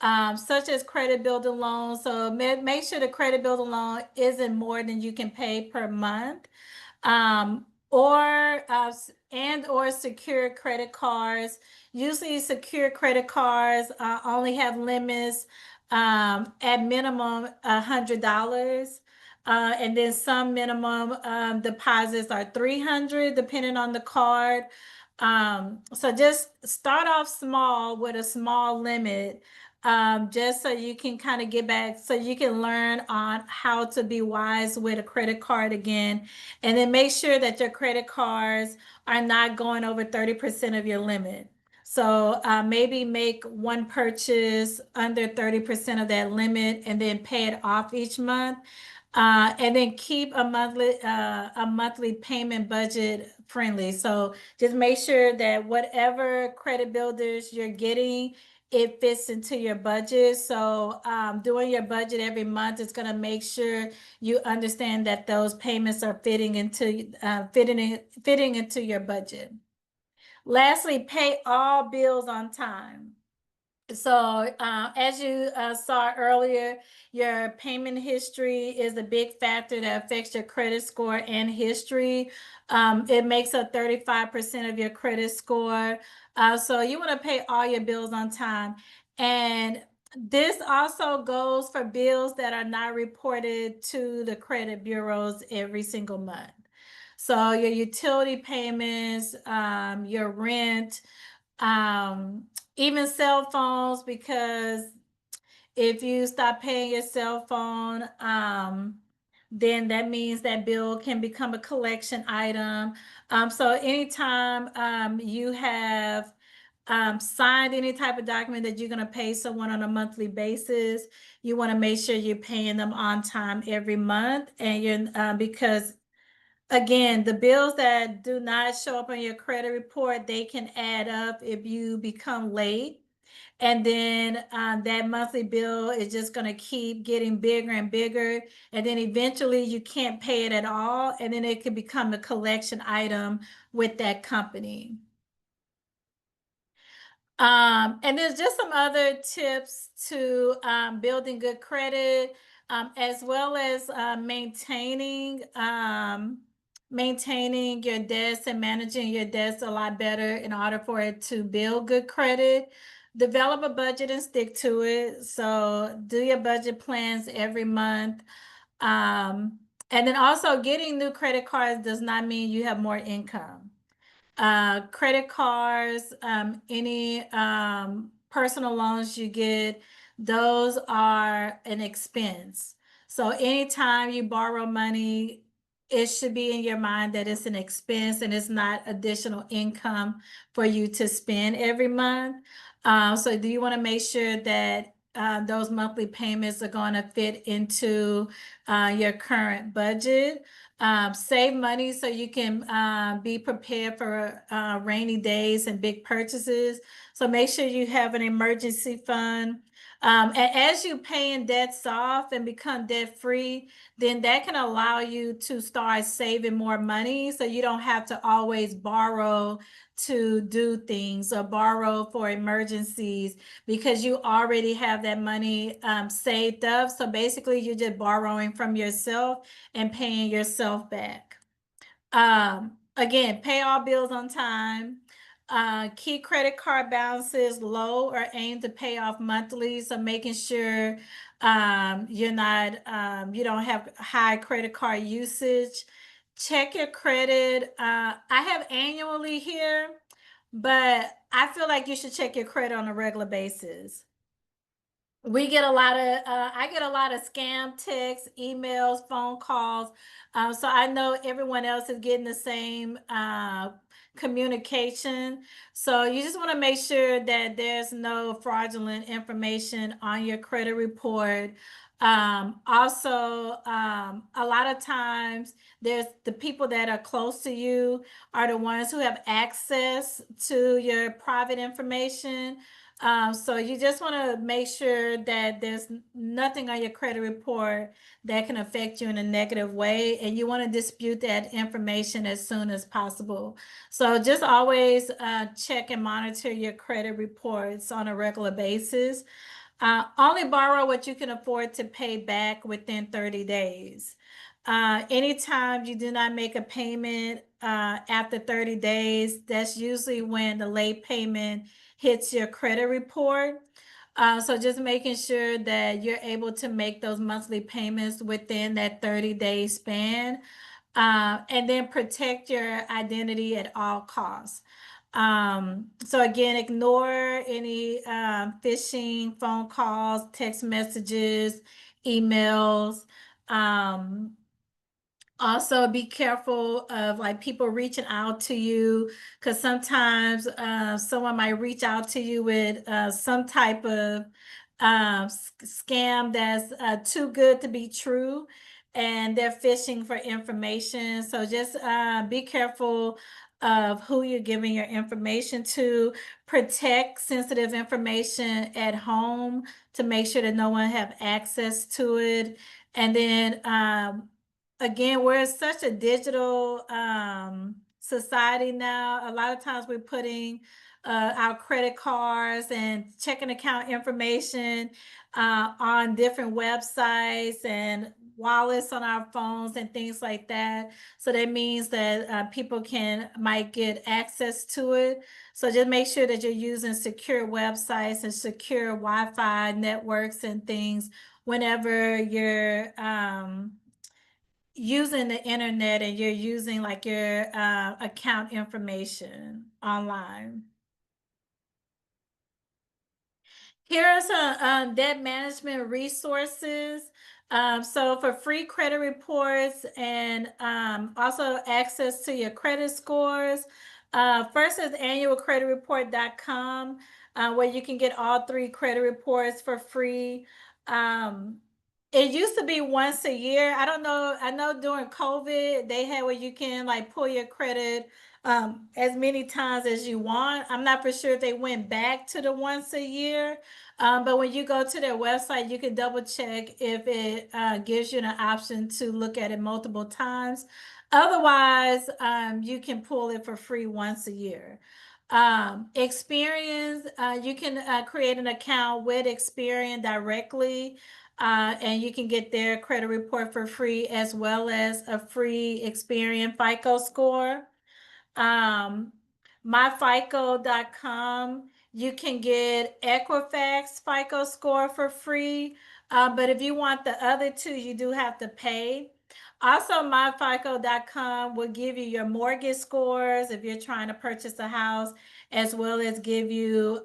such as credit builder loans. So make sure the credit builder loan isn't more than you can pay per month. Or secure credit cards. Usually secure credit cards only have limits at minimum $100. And then some minimum deposits are $300 depending on the card. So just start off small with a small limit, just so you can kind of get back, so you can learn on how to be wise with a credit card again. And then make sure that your credit cards are not going over 30% of your limit. So maybe make one purchase under 30% of that limit and then pay it off each month. And then keep a monthly payment budget friendly. So just make sure that whatever credit builders you're getting, it fits into your budget. So doing your budget every month is going to make sure you understand that those payments are fitting into your budget. Lastly, pay all bills on time. So as you saw earlier, your payment history is a big factor that affects your credit score and history. It makes up 35% of your credit score. So you want to pay all your bills on time. And this also goes for bills that are not reported to the credit bureaus every single month. So your utility payments, your rent, even cell phones, because if you stop paying your cell phone, then that means that bill can become a collection item. So anytime you have signed any type of document that you're going to pay someone on a monthly basis, you want to make sure you're paying them on time every month. And you're because again, the bills that do not show up on your credit report, they can add up if you become late. And then that monthly bill is just going to keep getting bigger and bigger. And then eventually you can't pay it at all. And then it could become a collection item with that company. And there's just some other tips to building good credit, as well as maintaining your debts and managing your debts a lot better in order for it to build good credit. Develop a budget and stick to it. So do your budget plans every month. And then also getting new credit cards does not mean you have more income. Credit cards, any personal loans you get, those are an expense. So anytime you borrow money, it should be in your mind that it's an expense and it's not additional income for you to spend every month. So do you want to make sure that those monthly payments are going to fit into your current budget? Save money so you can be prepared for rainy days and big purchases. So make sure you have an emergency fund. And as you paying debts off and become debt free, then that can allow you to start saving more money so you don't have to always borrow to do things or borrow for emergencies because you already have that money saved up. So basically you're just borrowing from yourself and paying yourself back. Again, pay all bills on time. Keep credit card balances low or aim to pay off monthly. So making sure you don't have high credit card usage. Check your credit. I have annually here, but I feel like you should check your credit on a regular basis. We get a lot of, I get a lot of scam texts, emails, phone calls. So I know everyone else is getting the same communication. So you just want to make sure that there's no fraudulent information on your credit report. Also, a lot of times there's the people that are close to you are the ones who have access to your private information. So you just want to make sure that there's nothing on your credit report that can affect you in a negative way, and you want to dispute that information as soon as possible. So just always check and monitor your credit reports on a regular basis. Only borrow what you can afford to pay back within 30 days. Anytime you do not make a payment after 30 days, that's usually when the late payment hits your credit report. So just making sure that you're able to make those monthly payments within that 30-day span. And then protect your identity at all costs. So again, ignore any phishing phone calls, text messages, emails. Also be careful of like people reaching out to you, because sometimes someone might reach out to you with some type of scam that's too good to be true, and they're fishing for information. So just be careful of who you're giving your information to. Protect sensitive information at home to make sure that no one have access to it. And then again, we're such a digital society now. A lot of times we're putting our credit cards and checking account information on different websites and wallets on our phones and things like that. So that means that people might get access to it. So just make sure that you're using secure websites and secure Wi-Fi networks and things whenever you're using the internet and you're using like your account information online. Here are some debt management resources. So for free credit reports and also access to your credit scores. First is annualcreditreport.com, where you can get all 3 credit reports for free. It used to be once a year. I don't know. I know during COVID, they had where you can like pull your credit as many times as you want. I'm not for sure if they went back to the once a year, but when you go to their website, you can double check if it gives you an option to look at it multiple times. Otherwise, you can pull it for free once a year. Experience, you can create an account with Experian directly, and you can get their credit report for free, as well as a free Experian FICO score. myfico.com, you can get Equifax FICO score for free. But if you want the other two, you do have to pay. Also, myfico.com will give you your mortgage scores if you're trying to purchase a house, as well as give you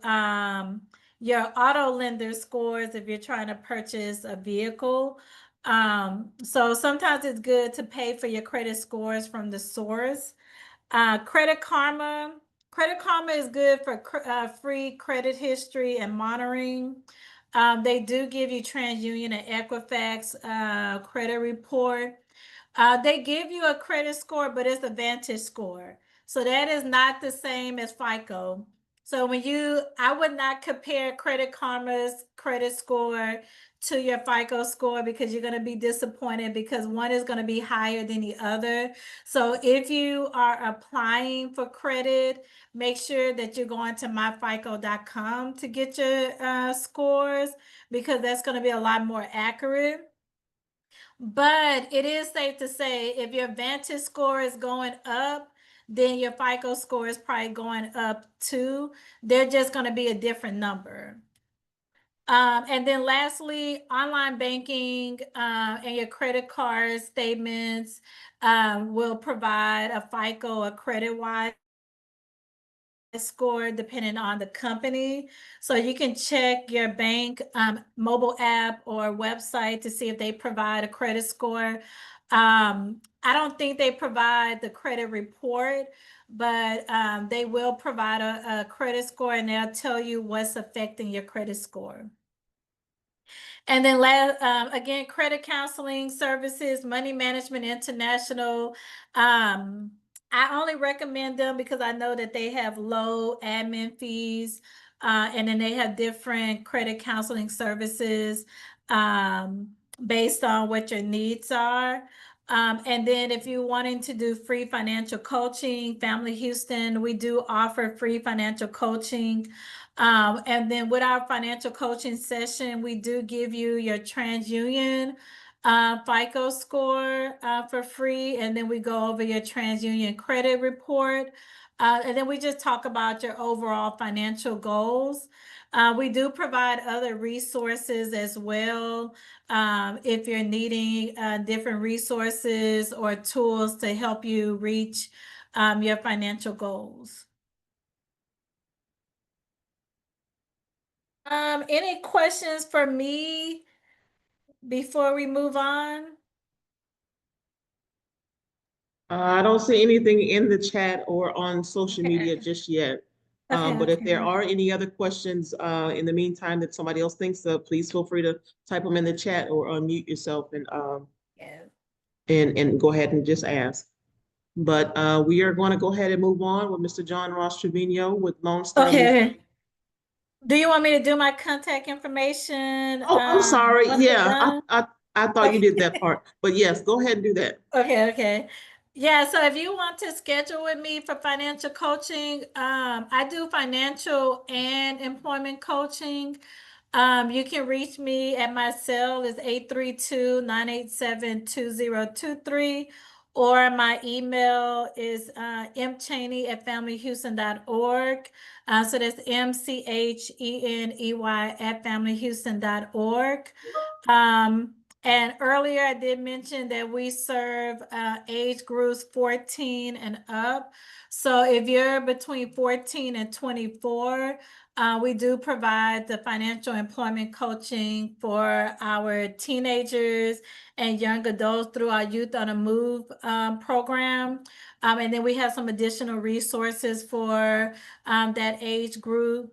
your auto lender scores if you're trying to purchase a vehicle. So sometimes it's good to pay for your credit scores from the source. Credit Karma. Credit Karma is good for free credit history and monitoring. They do give you TransUnion and Equifax credit report. They give you a credit score, but it's a Vantage score. So that is not the same as FICO. So I would not compare Credit Karma's credit score to your FICO score, because you're going to be disappointed, because one is going to be higher than the other. So if you are applying for credit, make sure that you're going to myfico.com to get your scores, because that's going to be a lot more accurate. But it is safe to say if your Vantage score is going up, then your FICO score is probably going up too. They're just going to be a different number. And then lastly, online banking and your credit card statements will provide a FICO, a credit-wise score depending on the company. So you can check your bank mobile app or website to see if they provide a credit score. I don't think they provide the credit report, but they will provide a credit score, and they'll tell you what's affecting your credit score. And then again, credit counseling services, Money Management International. I only recommend them because I know that they have low admin fees, and then they have different credit counseling services based on what your needs are. And then if you're wanting to do free financial coaching, Family Houston, we do offer free financial coaching. And then with our financial coaching session, we do give you your TransUnion FICO score for free. And then we go over your TransUnion credit report. And then we just talk about your overall financial goals. We do provide other resources as well. If you're needing different resources or tools to help you reach your financial goals. Any questions for me before we move on? I don't see anything in the chat or on social media just yet. But if there are any other questions in the meantime that somebody else thinks of, please feel free to type them in the chat or unmute yourself and go ahead and just ask. But we are going to go ahead and move on with Mr. John Ross Trevino with Lone Star. Okay. Do you want me to do my contact information? Oh, I'm sorry. once we're Yeah, done? I thought you did that part. But yes, go ahead and do that. Okay. Yeah, so if you want to schedule with me for financial coaching, I do financial and employment coaching. You can reach me at my cell is 832-987-2023, or my email is mchaney@familyhouston.org. So that's mcheney@familyhouston.org. And earlier I did mention that we serve age groups 14 and up. So if you're between 14 and 24, we do provide the financial employment coaching for our teenagers and young adults through our Youth on the Move program. And then we have some additional resources for that age group.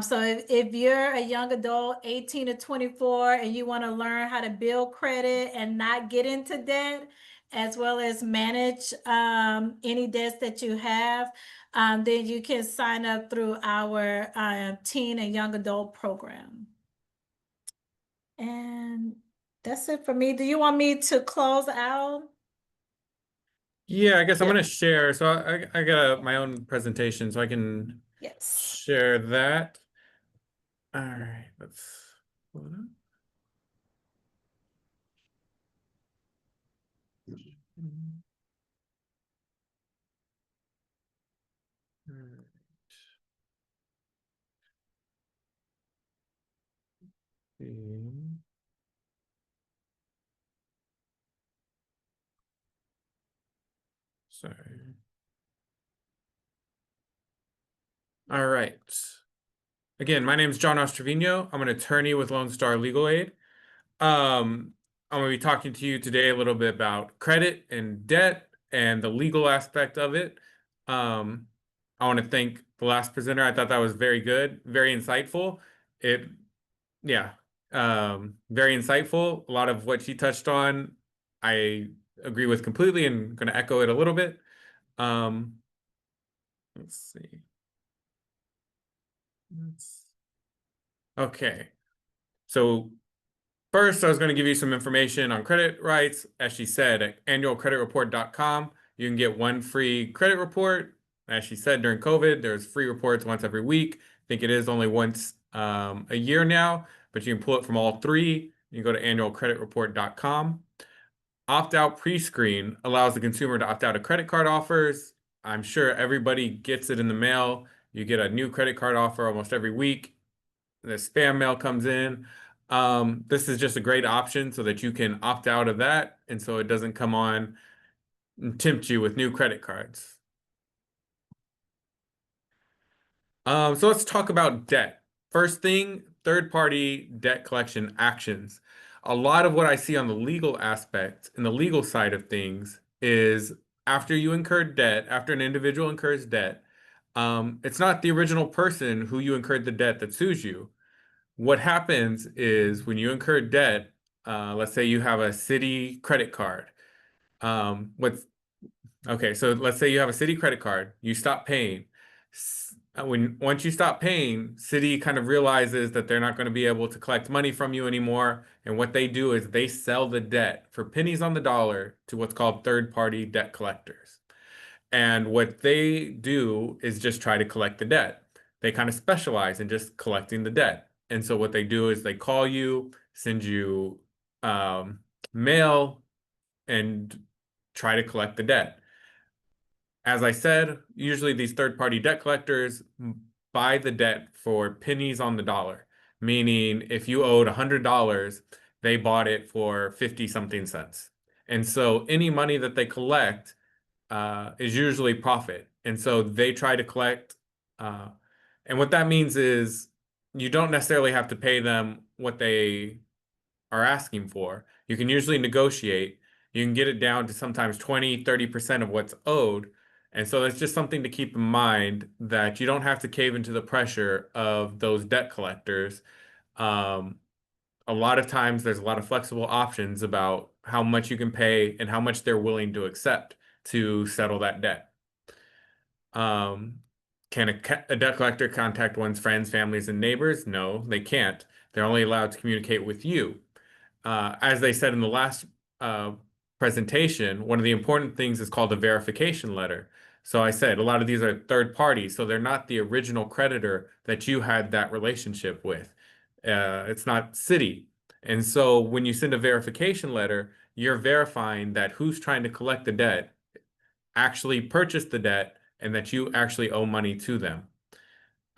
So if you're a young adult, 18 to 24, and you want to learn how to build credit and not get into debt, as well as manage any debts that you have, then you can sign up through our teen and young adult program. And that's it for me. Do you want me to close out? Yeah, I guess I'm Yeah. gonna share. So I got my own presentation, so I can Yes. share that. All right, let's pull it up. All right. Sorry. All right. Again, my name is John Ostrevino. I'm an attorney with Lone Star Legal Aid. I'm going to be talking to you today a little bit about credit and debt and the legal aspect of it. I want to thank the last presenter. I thought that was very good, very insightful. Yeah, very insightful. A lot of what she touched on, I agree with completely and going to echo it a little bit. Let's see. Okay. So first, I was going to give you some information on credit rights. As she said, at annualcreditreport.com, you can get one free credit report. As she said, during COVID, there's free reports once every week. I think it is only once a year now, but you can pull it from all three. You can go to annualcreditreport.com. Opt-out pre-screen allows the consumer to opt out of credit card offers. I'm sure everybody gets it in the mail. You get a new credit card offer almost every week. The spam mail comes in. This is just a great option so that you can opt out of that, and so it doesn't come on and tempt you with new credit cards. So let's talk about debt. First thing, third-party debt collection actions. A lot of what I see on the legal aspect and the legal side of things is after you incur debt, after an individual incurs debt, it's not the original person who you incurred the debt that sues you. What happens is when you incur debt, let's say you have a city credit card. Okay, so let's say you have a city credit card, you stop paying. Once you stop paying, city kind of realizes that they're not going to be able to collect money from you anymore, and what they do is they sell the debt for pennies on the dollar to what's called third-party debt collectors. And what they do is just try to collect the debt. They kind of specialize in just collecting the debt. And so what they do is they call you, send you mail, and try to collect the debt. As I said, usually these third-party debt collectors buy the debt for pennies on the dollar, meaning if you owed $100, they bought it for 50 something cents. And so any money that they collect is usually profit. And so they try to collect. And what that means is you don't necessarily have to pay them what they are asking for. You can usually negotiate. You can get it down to sometimes 20, 30% of what's owed. And so that's just something to keep in mind, that you don't have to cave into the pressure of those debt collectors. A lot of times there's a lot of flexible options about how much you can pay and how much they're willing to accept to settle that debt. Can a debt collector contact one's friends, families, and neighbors? No, they can't. They're only allowed to communicate with you. As they said in the last presentation, one of the important things is called a verification letter. So I said a lot of these are third parties, so they're not the original creditor that you had that relationship with. It's not city. And so when you send a verification letter, you're verifying that who's trying to collect the debt actually purchased the debt and that you actually owe money to them.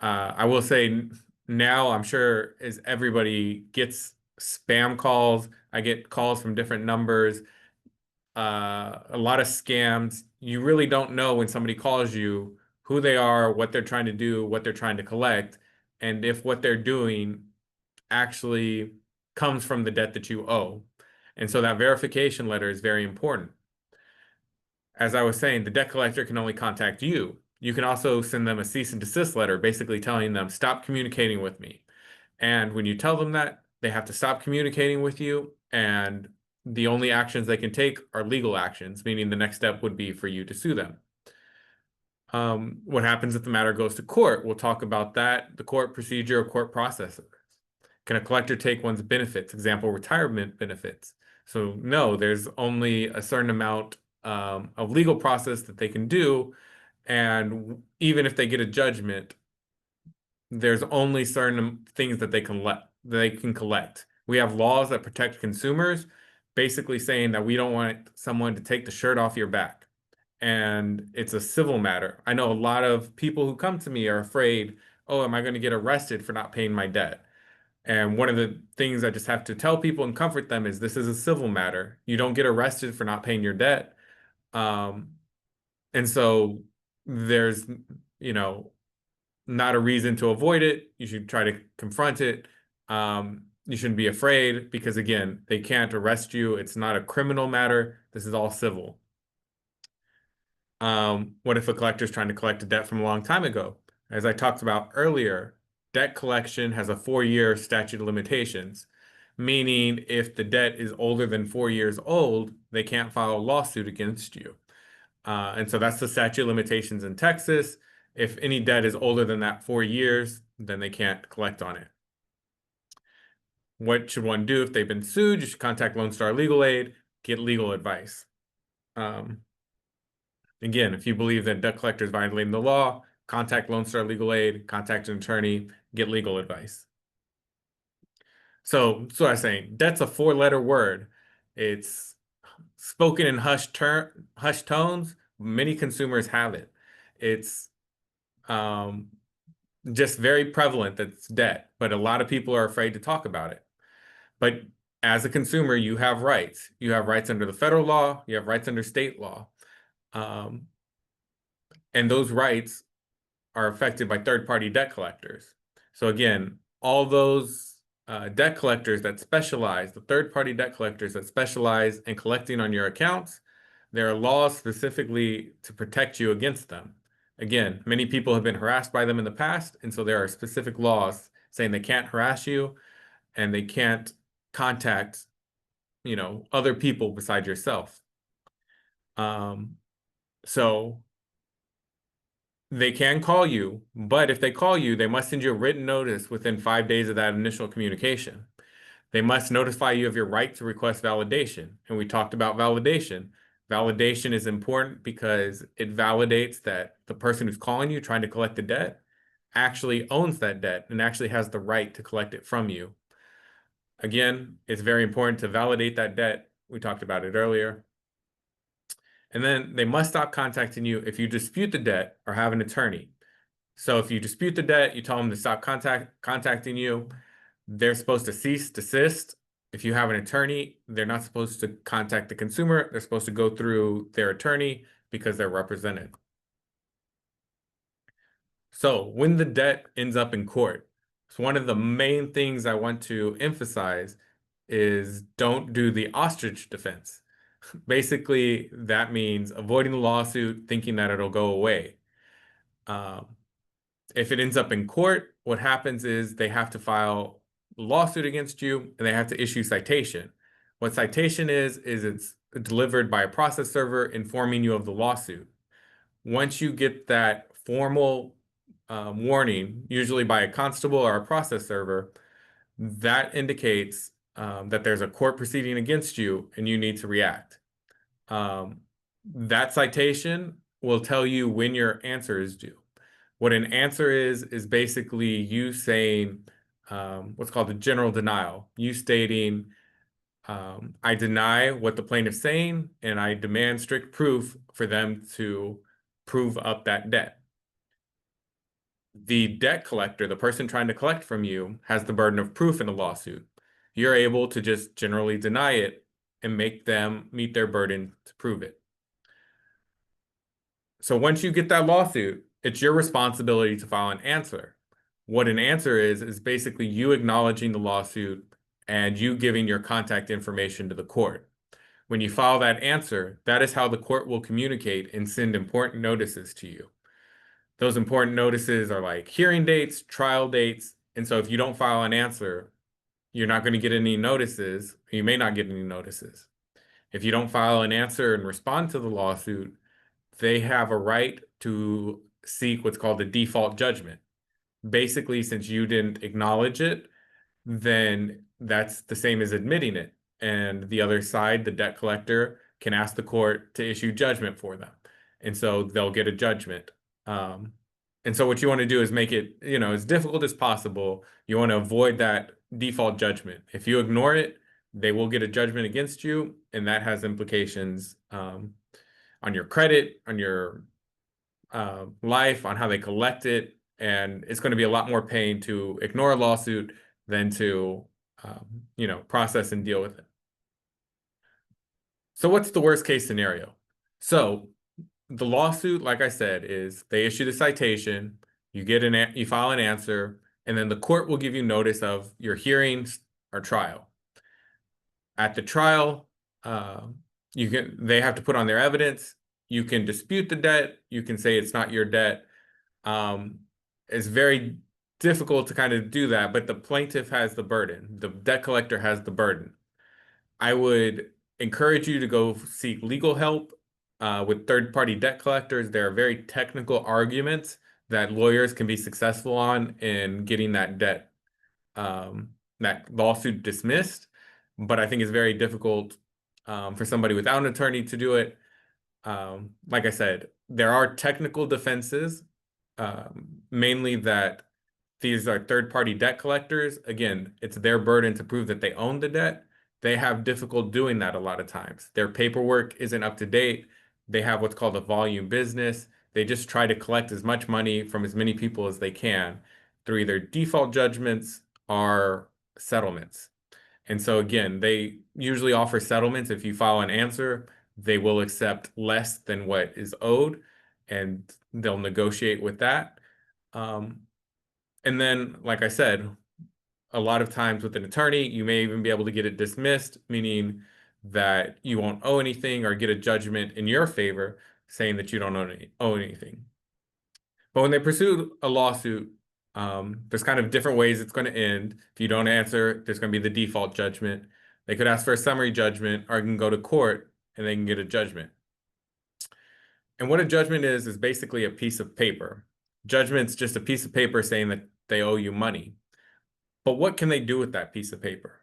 I will say now, I'm sure as everybody gets spam calls, I get calls from different numbers, a lot of scams. You really don't know when somebody calls you who they are, what they're trying to do, what they're trying to collect, and if what they're doing actually comes from the debt that you owe. And so that verification letter is very important. As I was saying, the debt collector can only contact you. You can also send them a cease and desist letter, basically telling them, stop communicating with me. And when you tell them that, they have to stop communicating with you, and the only actions they can take are legal actions, meaning the next step would be for you to sue them. What happens if the matter goes to court? We'll talk about that, the court procedure or court process. Can a collector take one's benefits? Example, retirement benefits. So no, there's only a certain amount of legal process that they can do. And even if they get a judgment, there's only certain things that they can collect. We have laws that protect consumers, basically saying that we don't want someone to take the shirt off your back. And it's a civil matter. I know a lot of people who come to me are afraid, oh, am I going to get arrested for not paying my debt? And one of the things I just have to tell people and comfort them is this is a civil matter. You don't get arrested for not paying your debt. And so there's, not a reason to avoid it. You should try to confront it. You shouldn't be afraid because, again, they can't arrest you. It's not a criminal matter. This is all civil. What if a collector is trying to collect a debt from a long time ago? As I talked about earlier, debt collection has a 4-year statute of limitations, meaning if the debt is older than 4 years old, they can't file a lawsuit against you. And so that's the statute of limitations in Texas. If any debt is older than that 4 years, then they can't collect on it. What should one do if they've been sued? You should contact Lone Star Legal Aid, get legal advice. Again, if you believe that debt collectors violating the law, contact Lone Star Legal Aid, contact an attorney, get legal advice. So I was saying, debt's a 4-letter word. It's spoken in hushed tones. Many consumers have it. It's just very prevalent that it's debt, but a lot of people are afraid to talk about it. But as a consumer, you have rights. You have rights under the federal law. You have rights under state law. And those rights are affected by third-party debt collectors. So again, all those debt collectors that specialize, the third-party debt collectors that specialize in collecting on your accounts, there are laws specifically to protect you against them. Again, many people have been harassed by them in the past, and so there are specific laws saying they can't harass you and they can't contact, other people besides yourself. So they can call you, but if they call you, they must send you a written notice within 5 days of that initial communication. They must notify you of your right to request validation. And we talked about validation. Validation is important because it validates that the person who's calling you, trying to collect the debt, actually owns that debt and actually has the right to collect it from you. Again, it's very important to validate that debt. We talked about it earlier. And then they must stop contacting you if you dispute the debt or have an attorney. So if you dispute the debt, you tell them to stop contacting you. They're supposed to cease, desist. If you have an attorney, they're not supposed to contact the consumer. They're supposed to go through their attorney because they're represented. So when the debt ends up in court, so one of the main things I want to emphasize is don't do the ostrich defense. Basically, that means avoiding the lawsuit, thinking that it'll go away. If it ends up in court, what happens is they have to file a lawsuit against you and they have to issue citation. What citation is it's delivered by a process server informing you of the lawsuit. Once you get that formal warning, usually by a constable or a process server, that indicates that there's a court proceeding against you and you need to react. That citation will tell you when your answer is due. What an answer is basically you saying what's called a general denial. You stating, I deny what the plaintiff's saying, and I demand strict proof for them to prove up that debt. The debt collector, the person trying to collect from you, has the burden of proof in a lawsuit. You're able to just generally deny it and make them meet their burden to prove it. So once you get that lawsuit, it's your responsibility to file an answer. What an answer is basically you acknowledging the lawsuit and you giving your contact information to the court. When you file that answer, that is how the court will communicate and send important notices to you. Those important notices are like hearing dates, trial dates. And so if you don't file an answer, you're not going to get any notices. You may not get any notices. If you don't file an answer and respond to the lawsuit, they have a right to seek what's called a default judgment. Basically, since you didn't acknowledge it, then that's the same as admitting it. And the other side, the debt collector, can ask the court to issue judgment for them. And so they'll get a judgment. And so what you want to do is make it, as difficult as possible. You want to avoid that default judgment. If you ignore it, they will get a judgment against you, and that has implications on your credit, on your life, on how they collect it. And it's going to be a lot more pain to ignore a lawsuit than to, process and deal with it. So what's the worst case scenario? So the lawsuit, like I said, is they issue the citation, you file an answer, and then the court will give you notice of your hearings or trial. At the trial, they have to put on their evidence. You can dispute the debt. You can say it's not your debt. It's very difficult to kind of do that, but the plaintiff has the burden. The debt collector has the burden. I would encourage you to go seek legal help with third-party debt collectors. There are very technical arguments that lawyers can be successful on in getting that lawsuit dismissed, but I think it's very difficult for somebody without an attorney to do it. Like I said, there are technical defenses, mainly that these are third-party debt collectors. Again, it's their burden to prove that they own the debt. They have difficult doing that a lot of times. Their paperwork isn't up to date. They have what's called a volume business. They just try to collect as much money from as many people as they can through either default judgments or settlements. And so again, they usually offer settlements. If you file an answer, they will accept less than what is owed, and they'll negotiate with that. And then, like I said, a lot of times with an attorney, you may even be able to get it dismissed, meaning that you won't owe anything, or get a judgment in your favor saying that you don't owe anything. But when they pursue a lawsuit, there's kind of different ways it's going to end. If you don't answer, there's going to be the default judgment. They could ask for a summary judgment, or can go to court and they can get a judgment. And what a judgment is basically a piece of paper. Judgment's just a piece of paper saying that they owe you money. But what can they do with that piece of paper?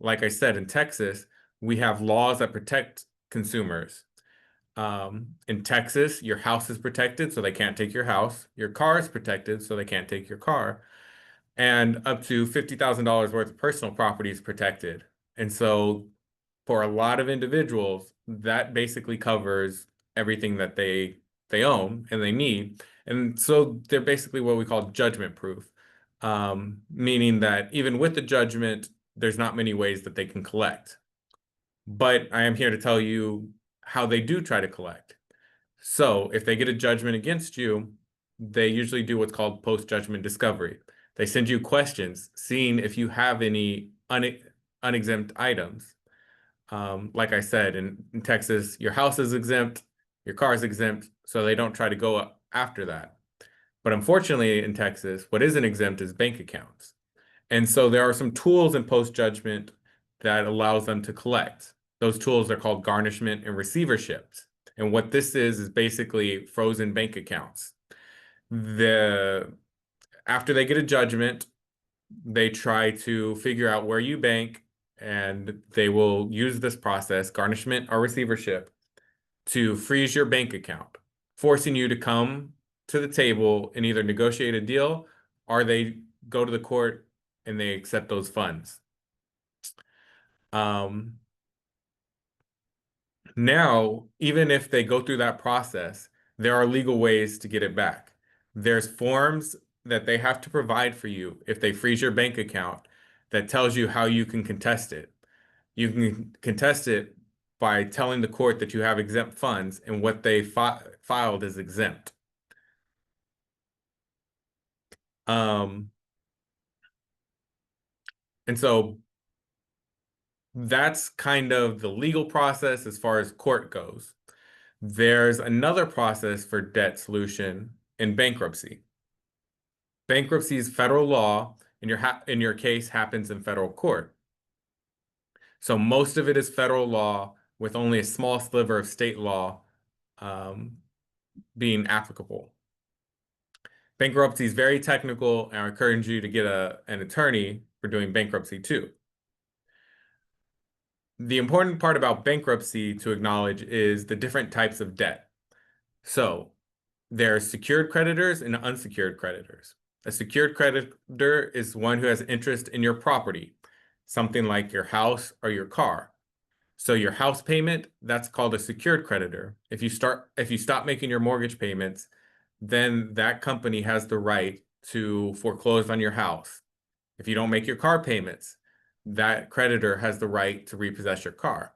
Like I said, in Texas, we have laws that protect consumers. In Texas, your house is protected, so they can't take your house. Your car is protected, so they can't take your car. And up to $50,000 worth of personal property is protected. And so for a lot of individuals, that basically covers everything that they own and they need. And so they're basically what we call judgment proof, meaning that even with the judgment, there's not many ways that they can collect. But I am here to tell you how they do try to collect. So if they get a judgment against you, they usually do what's called post-judgment discovery. They send you questions, seeing if you have any unexempt items. Like I said, in Texas, your house is exempt, your car is exempt, so they don't try to go after that. But unfortunately, in Texas, what isn't exempt is bank accounts. And so there are some tools in post-judgment that allows them to collect. Those tools are called garnishment and receiverships. And what this is basically frozen bank accounts. After they get a judgment, they try to figure out where you bank, and they will use this process, garnishment or receivership, to freeze your bank account, forcing you to come to the table and either negotiate a deal, or they go to the court and they accept those funds. Now, even if they go through that process, there are legal ways to get it back. There's forms that they have to provide for you if they freeze your bank account that tells you how you can contest it. You can contest it by telling the court that you have exempt funds and what they filed is exempt. And so that's kind of the legal process as far as court goes. There's another process for debt solution in bankruptcy. Bankruptcy is federal law, and your case happens in federal court. So most of it is federal law. with only a small sliver of state law being applicable. Bankruptcy is very technical, and I encourage you to get an attorney for doing bankruptcy too. The important part about bankruptcy to acknowledge is the different types of debt. So there are secured creditors and unsecured creditors. A secured creditor is one who has interest in your property, something like your house or your car. So your house payment, that's called a secured creditor. If you stop making your mortgage payments, then that company has the right to foreclose on your house. If you don't make your car payments, that creditor has the right to repossess your car.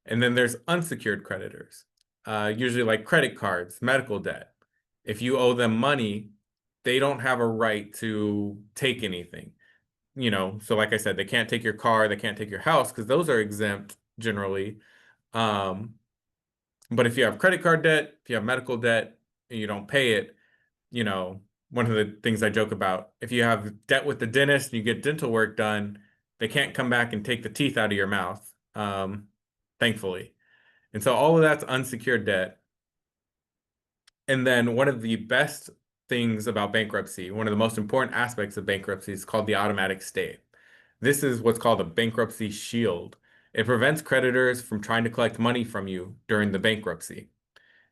And then there's unsecured creditors, usually like credit cards, medical debt. If you owe them money, they don't have a right to take anything. So like I said, they can't take your car, they can't take your house because those are exempt generally. But if you have credit card debt, if you have medical debt, and you don't pay it, one of the things I joke about, if you have debt with the dentist and you get dental work done, they can't come back and take the teeth out of your mouth, thankfully. And so all of that's unsecured debt. And then one of the best things about bankruptcy, one of the most important aspects of bankruptcy is called the automatic stay. This is what's called a bankruptcy shield. It prevents creditors from trying to collect money from you during the bankruptcy.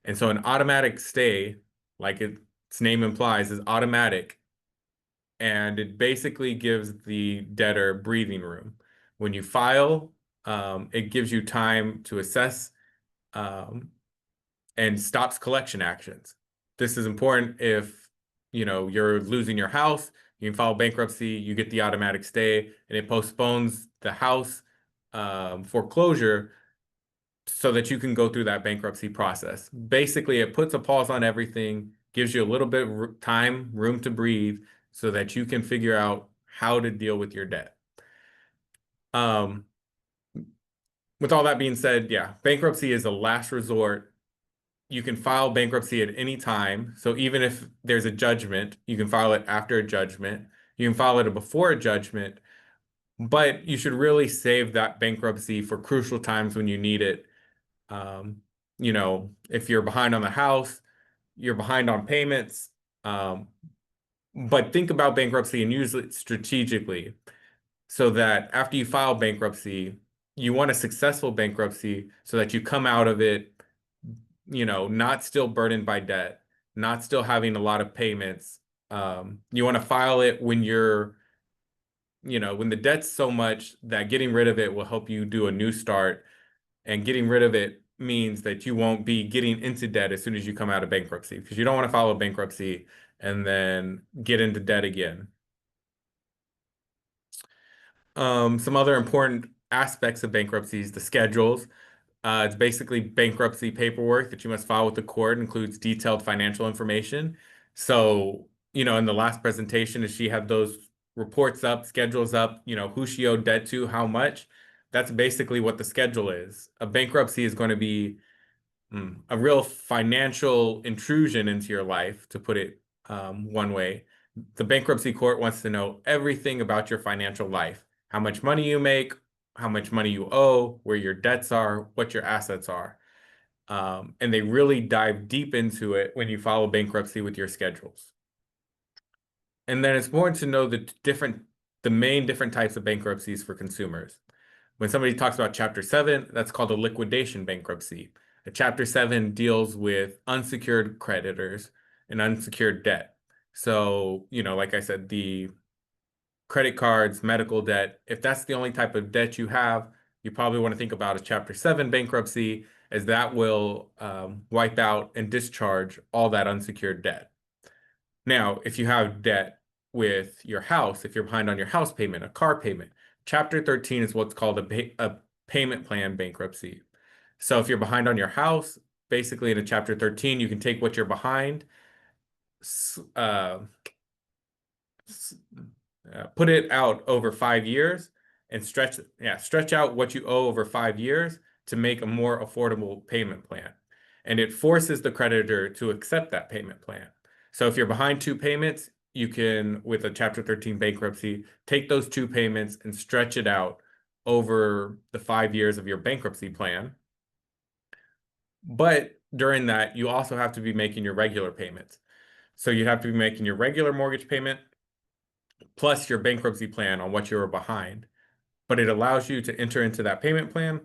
And so an automatic stay, like its name implies, is automatic. And it basically gives the debtor breathing room. When you file, it gives you time to assess and stops collection actions. This is important if you're losing your house, you can file bankruptcy, you get the automatic stay, and it postpones the house foreclosure so that you can go through that bankruptcy process. Basically, it puts a pause on everything, gives you a little bit of time, room to breathe, so that you can figure out how to deal with your debt. With all that being said, yeah, bankruptcy is a last resort. You can file bankruptcy at any time. So even if there's a judgment, you can file it after a judgment. You can file it before a judgment, but you should really save that bankruptcy for crucial times when you need it. If you're behind on the house, you're behind on payments. But think about bankruptcy and use it strategically so that after you file bankruptcy, you want a successful bankruptcy so that you come out of it not still burdened by debt, not still having a lot of payments. You want to file it when when the debt's so much that getting rid of it will help you do a new start. And getting rid of it means that you won't be getting into debt as soon as you come out of bankruptcy, because you don't want to file a bankruptcy and then get into debt again. Some other important aspects of bankruptcy is the schedules. It's basically bankruptcy paperwork that you must file with the court, includes detailed financial information. So, in the last presentation, she had those reports up, schedules up, who she owed debt to, how much. That's basically what the schedule is. A bankruptcy is going to be a real financial intrusion into your life, to put it one way. The bankruptcy court wants to know everything about your financial life, how much money you make, how much money you owe, where your debts are, what your assets are. And they really dive deep into it when you file bankruptcy with your schedules. And then it's important to know the main different types of bankruptcies for consumers. When somebody talks about Chapter 7, that's called a liquidation bankruptcy. A Chapter 7 deals with unsecured creditors and unsecured debt. So, like I said, the credit cards, medical debt, if that's the only type of debt you have, you probably want to think about a Chapter 7 bankruptcy, as that will wipe out and discharge all that unsecured debt. Now, if you have debt with your house, if you're behind on your house payment, a car payment, Chapter 13 is what's called a payment plan bankruptcy. So if you're behind on your house, basically in a Chapter 13, you can take what you're behind, put it out over 5 years, and stretch out what you owe over 5 years to make a more affordable payment plan. And it forces the creditor to accept that payment plan. So if you're behind 2 payments, you can, with a Chapter 13 bankruptcy, take those 2 payments and stretch it out over the 5 years of your bankruptcy plan. But during that, you also have to be making your regular payments. So you have to be making your regular mortgage payment plus your bankruptcy plan on what you were behind. But it allows you to enter into that payment plan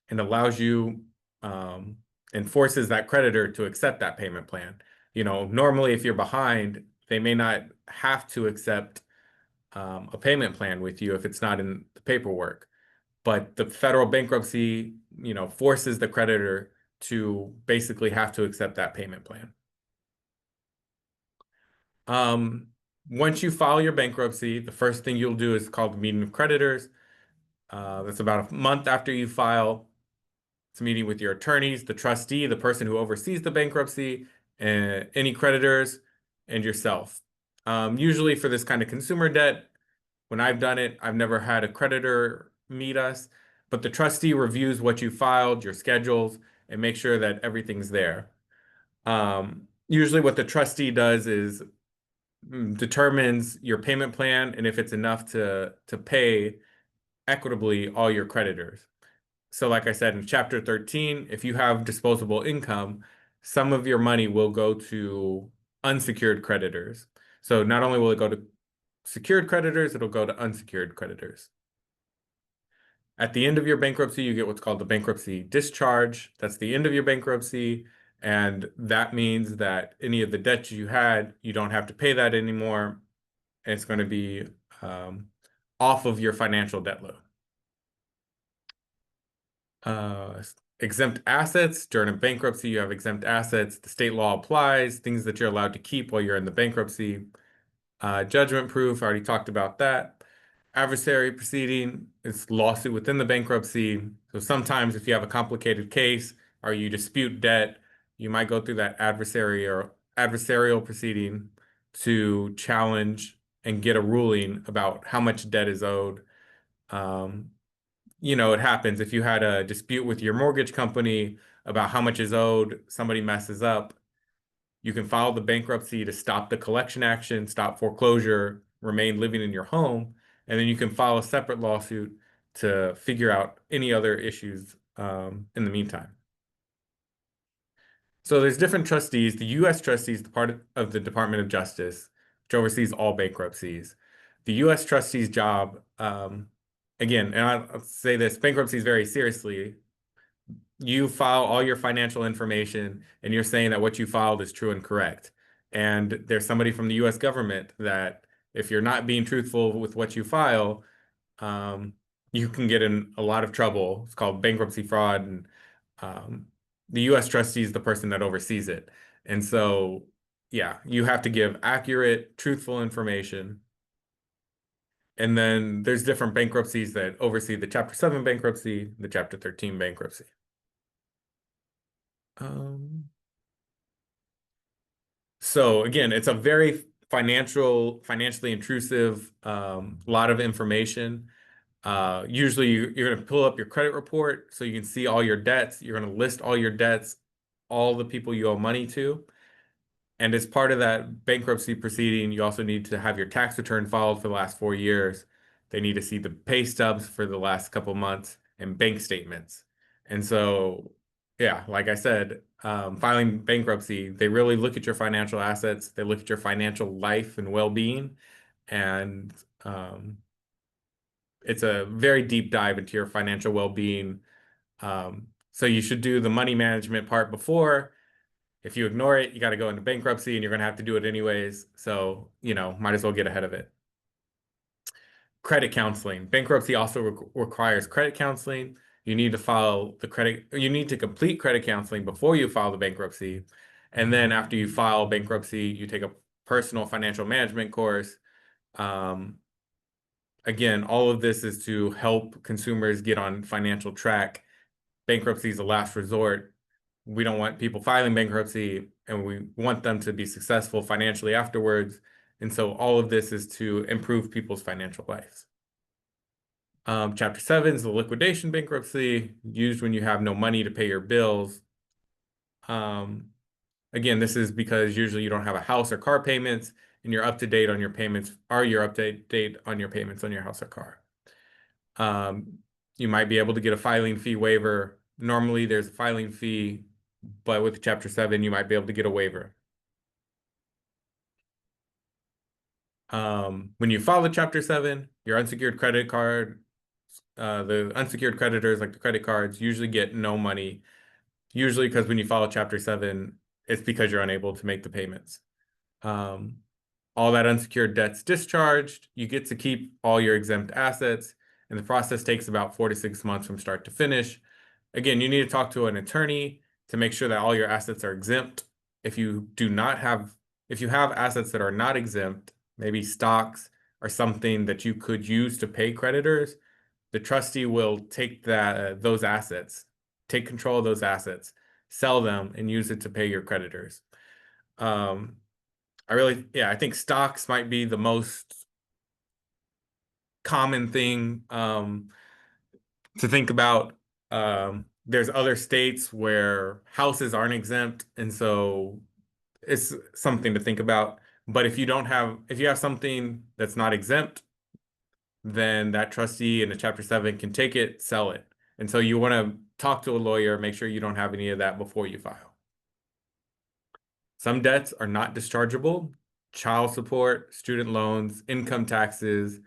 and allows you and forces that creditor to accept that payment plan. You know, normally if you're behind, they may not have to accept a payment plan with you if it's not in the paperwork. But the federal bankruptcy, you know, forces the creditor to basically have to accept that payment plan. Once you file your bankruptcy, the first thing you'll do is called the meeting of creditors. That's about a month after you file. It's a meeting with your attorneys, the trustee, the person who oversees the bankruptcy, and any creditors, and yourself. Usually for this kind of consumer debt, when I've done it, I've never had a creditor meet us, but the trustee reviews what you filed, your schedules, and make sure that everything's there. Usually what the trustee does is determines your payment plan and if it's enough to pay equitably all your creditors. So like I said, in chapter 13, if you have disposable income, some of your money will go to unsecured creditors. So not only will it go to secured creditors, it'll go to unsecured creditors. At the end of your bankruptcy, you get what's called the bankruptcy discharge. That's the end of your bankruptcy. And that means that any of the debts you had, you don't have to pay that anymore. And it's going to be off of your financial debt load. Exempt assets. During a bankruptcy, you have exempt assets. The state law applies, things that you're allowed to keep while you're in the bankruptcy. Judgment proof, I already talked about that. Adversary proceeding is lawsuit within the bankruptcy. So sometimes if you have a complicated case or you dispute debt, you might go through that adversarial proceeding to challenge and get a ruling about how much debt is owed. You know, it happens if you had a dispute with your mortgage company about how much is owed, somebody messes up, you can file the bankruptcy to stop the collection action, stop foreclosure, remain living in your home, and then you can file a separate lawsuit to figure out any other issues in the meantime. So there's different trustees. The U.S. trustee is the part of the Department of Justice, which oversees all bankruptcies. The U.S. trustee's job, again, and I'll say this, bankruptcy is very seriously. You file all your financial information and you're saying that what you filed is true and correct. And there's somebody from the US government that if you're not being truthful with what you file, you can get in a lot of trouble. It's called bankruptcy fraud. And the US trustee is the person that oversees it. And so, yeah, you have to give accurate, truthful information. And then there's different bankruptcies that oversee the Chapter 7 bankruptcy, the Chapter 13 bankruptcy. So again, it's a very financially intrusive, lot of information. Usually you're going to pull up your credit report so you can see all your debts. You're going to list all your debts, all the people you owe money to. And as part of that bankruptcy proceeding, you also need to have your tax return filed for the last 4 years. They need to see the pay stubs for the last couple months and bank statements. And so, yeah, like I said, filing bankruptcy, they really look at your financial assets. They look at your financial life and well-being. And it's a very deep dive into your financial well-being. So you should do the money management part before. If you ignore it, you got to go into bankruptcy and you're going to have to do it anyways. So, you know, might as well get ahead of it. Credit counseling. Bankruptcy also requires credit counseling. You need to complete credit counseling before you file the bankruptcy. And then after you file bankruptcy, you take a personal financial management course. Again, all of this is to help consumers get on financial track. Bankruptcy is a last resort. We don't want people filing bankruptcy, and we want them to be successful financially afterwards. And so all of this is to improve people's financial lives. Chapter 7 is the liquidation bankruptcy, used when you have no money to pay your bills. Again, this is because usually you don't have a house or car payments, and you're up to date on your payments, or you're up to date on your payments on your house or car. You might be able to get a filing fee waiver Normally there's a filing fee, but with Chapter 7, you might be able to get a waiver. When you file the Chapter 7, your unsecured credit card, the unsecured creditors like the credit cards usually get no money. Usually because when you file Chapter 7, it's because you're unable to make the payments. All that unsecured debt's discharged. You get to keep all your exempt assets, and the process takes about 4 to 6 months from start to finish. Again, you need to talk to an attorney to make sure that all your assets are exempt. If you have assets that are not exempt, maybe stocks or something that you could use to pay creditors, the trustee will take those assets, take control of those assets, sell them, and use it to pay your creditors. I think stocks might be the most common thing to think about. There's other states where houses aren't exempt, and so it's something to think about. But if you have something that's not exempt, then that trustee in a Chapter 7 can take it, sell it. And so you want to talk to a lawyer, make sure you don't have any of that before you file. Some debts are not dischargeable: child support, student loans, income taxes,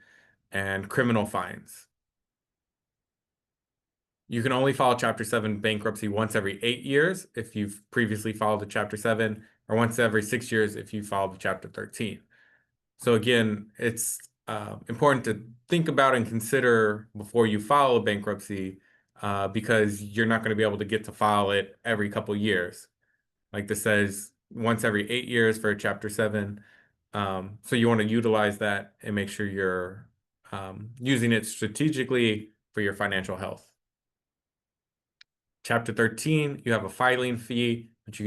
and criminal fines. You can only file Chapter 7 bankruptcy once every 8 years if you've previously filed a Chapter 7, or once every 6 years if you filed a Chapter 13. So again, it's important to think about and consider before you file a bankruptcy, because you're not going to be able to get to file it every couple years. Like this says, once every 8 years for a Chapter 7. So you want to utilize that and make sure you're using it strategically for your financial health. Chapter 13, you have a filing fee, but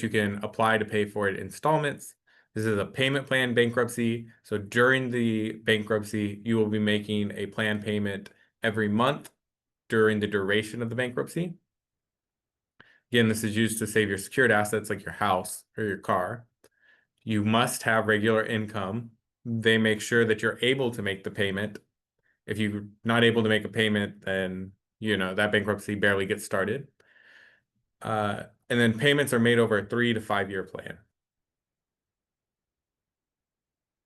you can apply to pay for it in installments. This is a payment plan bankruptcy. So during the bankruptcy, you will be making a plan payment every month during the duration of the bankruptcy. Again, this is used to save your secured assets like your house or your car. You must have regular income. They make sure that you're able to make the payment. If you're not able to make a payment, then that bankruptcy barely gets started. And then payments are made over a 3 to 5 year plan.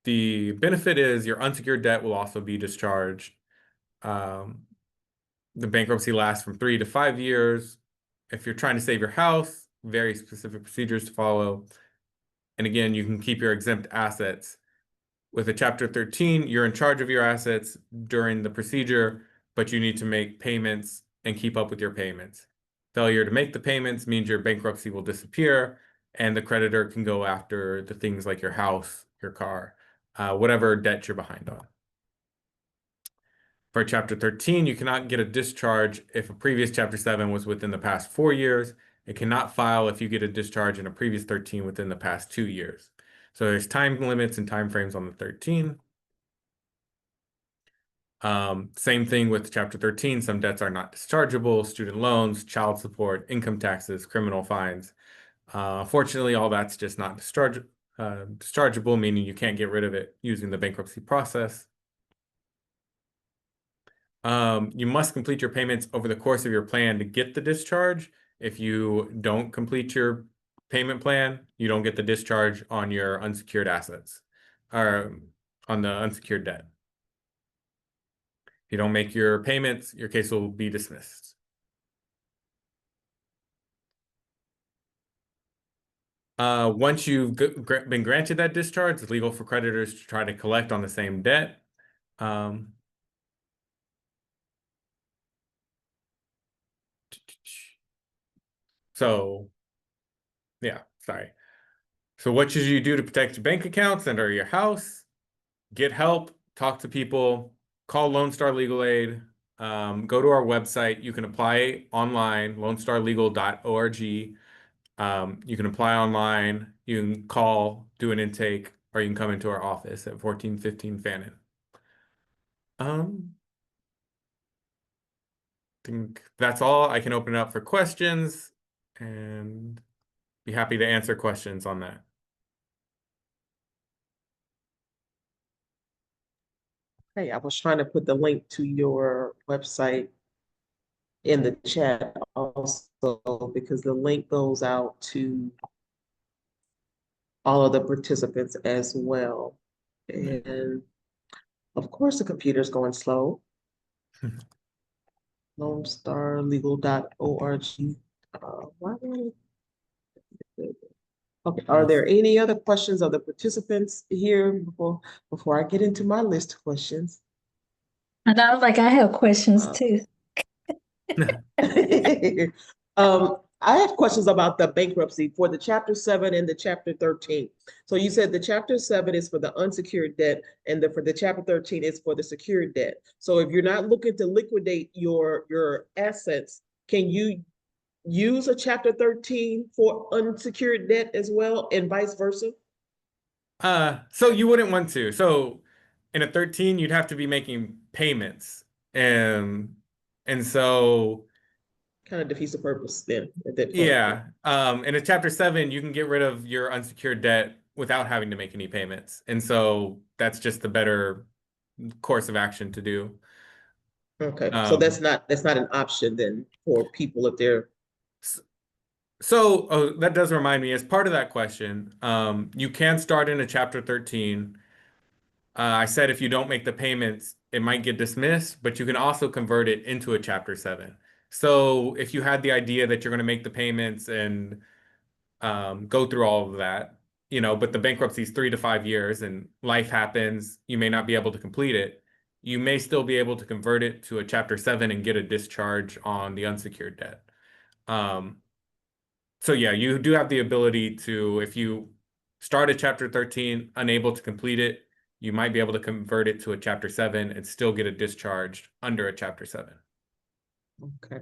The benefit is your unsecured debt will also be discharged. The bankruptcy lasts from 3 to 5 years. If you're trying to save your house, very specific procedures to follow. And again, you can keep your exempt assets. With a Chapter 13, you're in charge of your assets during the procedure, but you need to make payments and keep up with your payments. Failure to make the payments means your bankruptcy will disappear, and the creditor can go after the things like your house, your car, whatever debt you're behind on. For Chapter 13, you cannot get a discharge if a previous Chapter 7 was within the past 4 years. It cannot file if you get a discharge in a previous 13 within the past 2 years. So there's time limits and time frames on the 13. Same thing with Chapter 13. Some debts are not dischargeable: student loans, child support, income taxes, criminal fines. Fortunately, all that's just not dischargeable, meaning you can't get rid of it using the bankruptcy process. You must complete your payments over the course of your plan to get the discharge. If you don't complete your payment plan, you don't get the discharge on your unsecured assets or on the unsecured debt. If you don't make your payments, your case will be dismissed. Once you've been granted that discharge, it's legal for creditors to try to collect on the same debt. So what should you do to protect your bank accounts and or your house? Get help, talk to people, call Lone Star Legal Aid, go to our website. You can apply online, lonestarlegal.org. You can apply online, you can call, do an intake, or you can come into our office at 1415 Fannin. I think that's all. I can open it up for questions and be happy to answer questions on that. Hey, I was trying to put the link to your website in the chat also because the link goes out to all of the participants as well. And of course, the computer's going slow. LoneStarLegal.org. Why won't it- Okay, are there any other questions of the participants here before I get into my list of questions? And I was like, I have questions Uh, too. I have questions about the bankruptcy for the Chapter 7 and the Chapter 13. So you said the Chapter 7 is for the unsecured debt, and for the Chapter 13 is for the secured debt. So if you're not looking to liquidate your assets, can you use a Chapter 13 for unsecured debt as well, and vice versa? So you wouldn't want to. So in a 13, you'd have to be making payments. And so Kind of defeats the purpose then at that point. yeah, in a Chapter 7, you can get rid of your unsecured debt without having to make any payments. And so that's just the better course of action to do. Okay, so Um, that's not an option then for people if they're So that does remind me, as part of that question, you can start in a Chapter 13. I said if you don't make the payments, it might get dismissed, but you can also convert it into a Chapter 7. So if you had the idea that you're going to make the payments and go through all of that, but the bankruptcy is 3 to 5 years and life happens, you may not be able to complete it. You may still be able to convert it to a Chapter 7 and get a discharge on the unsecured debt. Um, so yeah, you do have the ability to, if you start a Chapter 13, unable to complete it, you might be able to convert it to a Chapter 7 and still get a discharge under a Chapter 7. okay.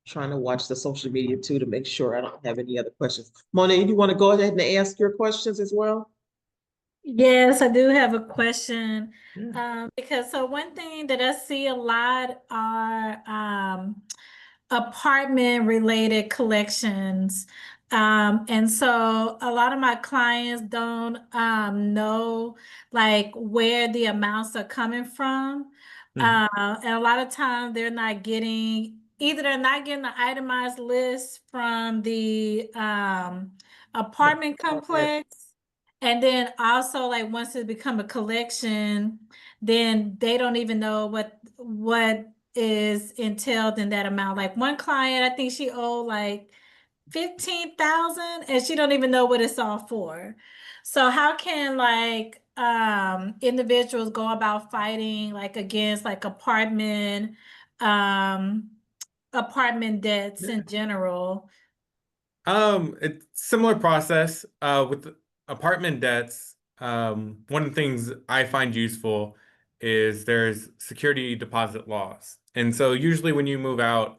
Trying to watch the social media too to make sure I don't have any other questions. Monet, you want to go ahead and ask your questions as well? Yes, I do have a question. Yeah. Because so one thing that I see a lot are apartment related collections. And so a lot of my clients don't know like where the amounts are coming from. Mhm. And a lot of times they're not getting the itemized list from the apartment Apartment. complex. And then also like once it become a collection, then they don't even know what is entailed in that amount. Like one client, I think she owed like 15,000 and she don't even know what it's all for. So how can like individuals go about fighting like against like um apartment debts in general? It's similar process with apartment debts. One of the things I find useful is there's security deposit laws. And so usually when you move out,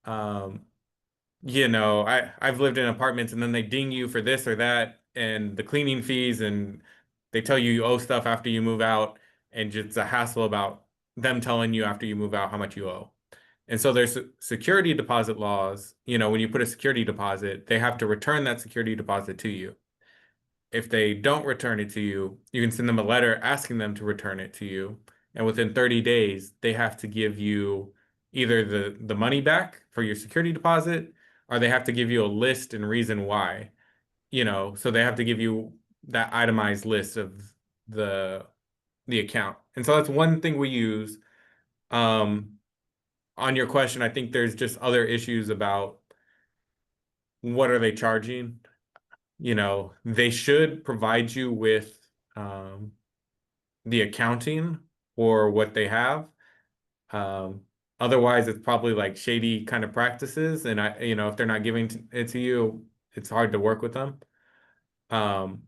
um, I've lived in apartments and then they ding you for this or that and the cleaning fees and they tell you you owe stuff after you move out and just a hassle about them telling you after you move out how much you owe. And so there's security deposit laws. When you put a security deposit, they have to return that security deposit to you. If they don't return it to you, you can send them a letter asking them to return it to you. And within 30 days, they have to give you either the money back for your security deposit, or they have to give you a list and reason why. So they have to give you that itemized list of the the account. And so that's one thing we use. On your question, I think there's just other issues about what are they charging? They should provide you with the accounting for what they have. Um, Otherwise, it's probably like shady kind of practices, and if they're not giving it to you, it's hard to work with them. Um,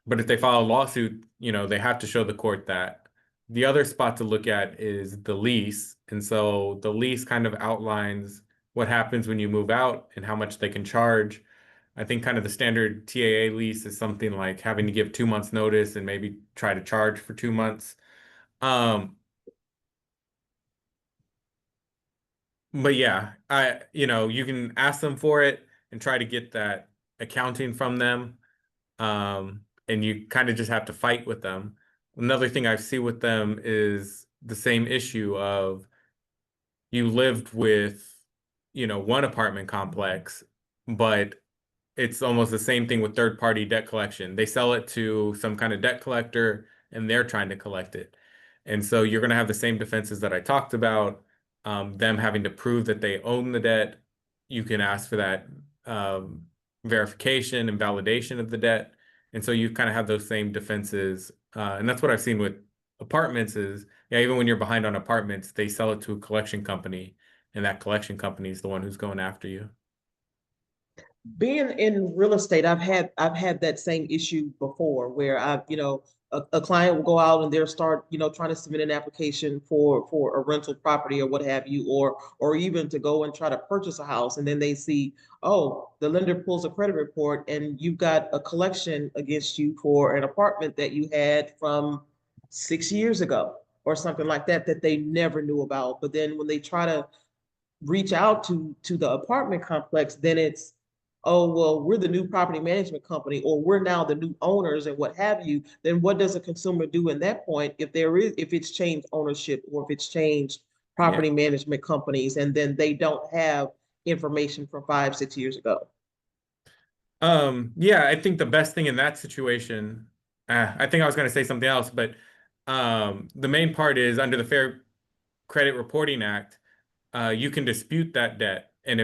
But if they file a lawsuit, they have to show the court that. The other spot to look at is the lease. And so the lease kind of outlines what happens when you move out and how much they can charge. I think kind of the standard TAA lease is something like having to give 2 months notice and maybe try to charge for 2 months. Um, but yeah, you can ask them for it and try to get that accounting from them. And you kind of just have to fight with them. Another thing I see with them is the same issue of you lived with, one apartment complex, but it's almost the same thing with third-party debt collection. They sell it to some kind of debt collector and they're trying to collect it. And so you're going to have the same defenses that I talked about, them having to prove that they own the debt. You can ask for that verification and validation of the debt. And so you kind of have those same defenses. And that's what I've seen with apartments is, yeah, even when you're behind on apartments, they sell it to a collection company, and that collection company is the one who's going after you. Being in real estate, I've had that same issue before where a client will go out and they'll start, trying to submit an application for a rental property or what have you, or even to go and try to purchase a house. And then they see, oh, the lender pulls a credit report and you've got a collection against you for an apartment that you had from 6 years ago or something like that, that they never knew about. But then when they try to reach out to the apartment complex, then it's, oh, well, we're the new property management company, or we're now the new owners and what have you. Then what does a consumer do in that point if it's changed ownership or if it's changed property management companies, and then they don't have information from 5, 6 years ago? Yeah, I think the best thing in that situation, I think I was going to say something else, but the main part is under the Fair Credit Reporting Act, you can dispute that debt. And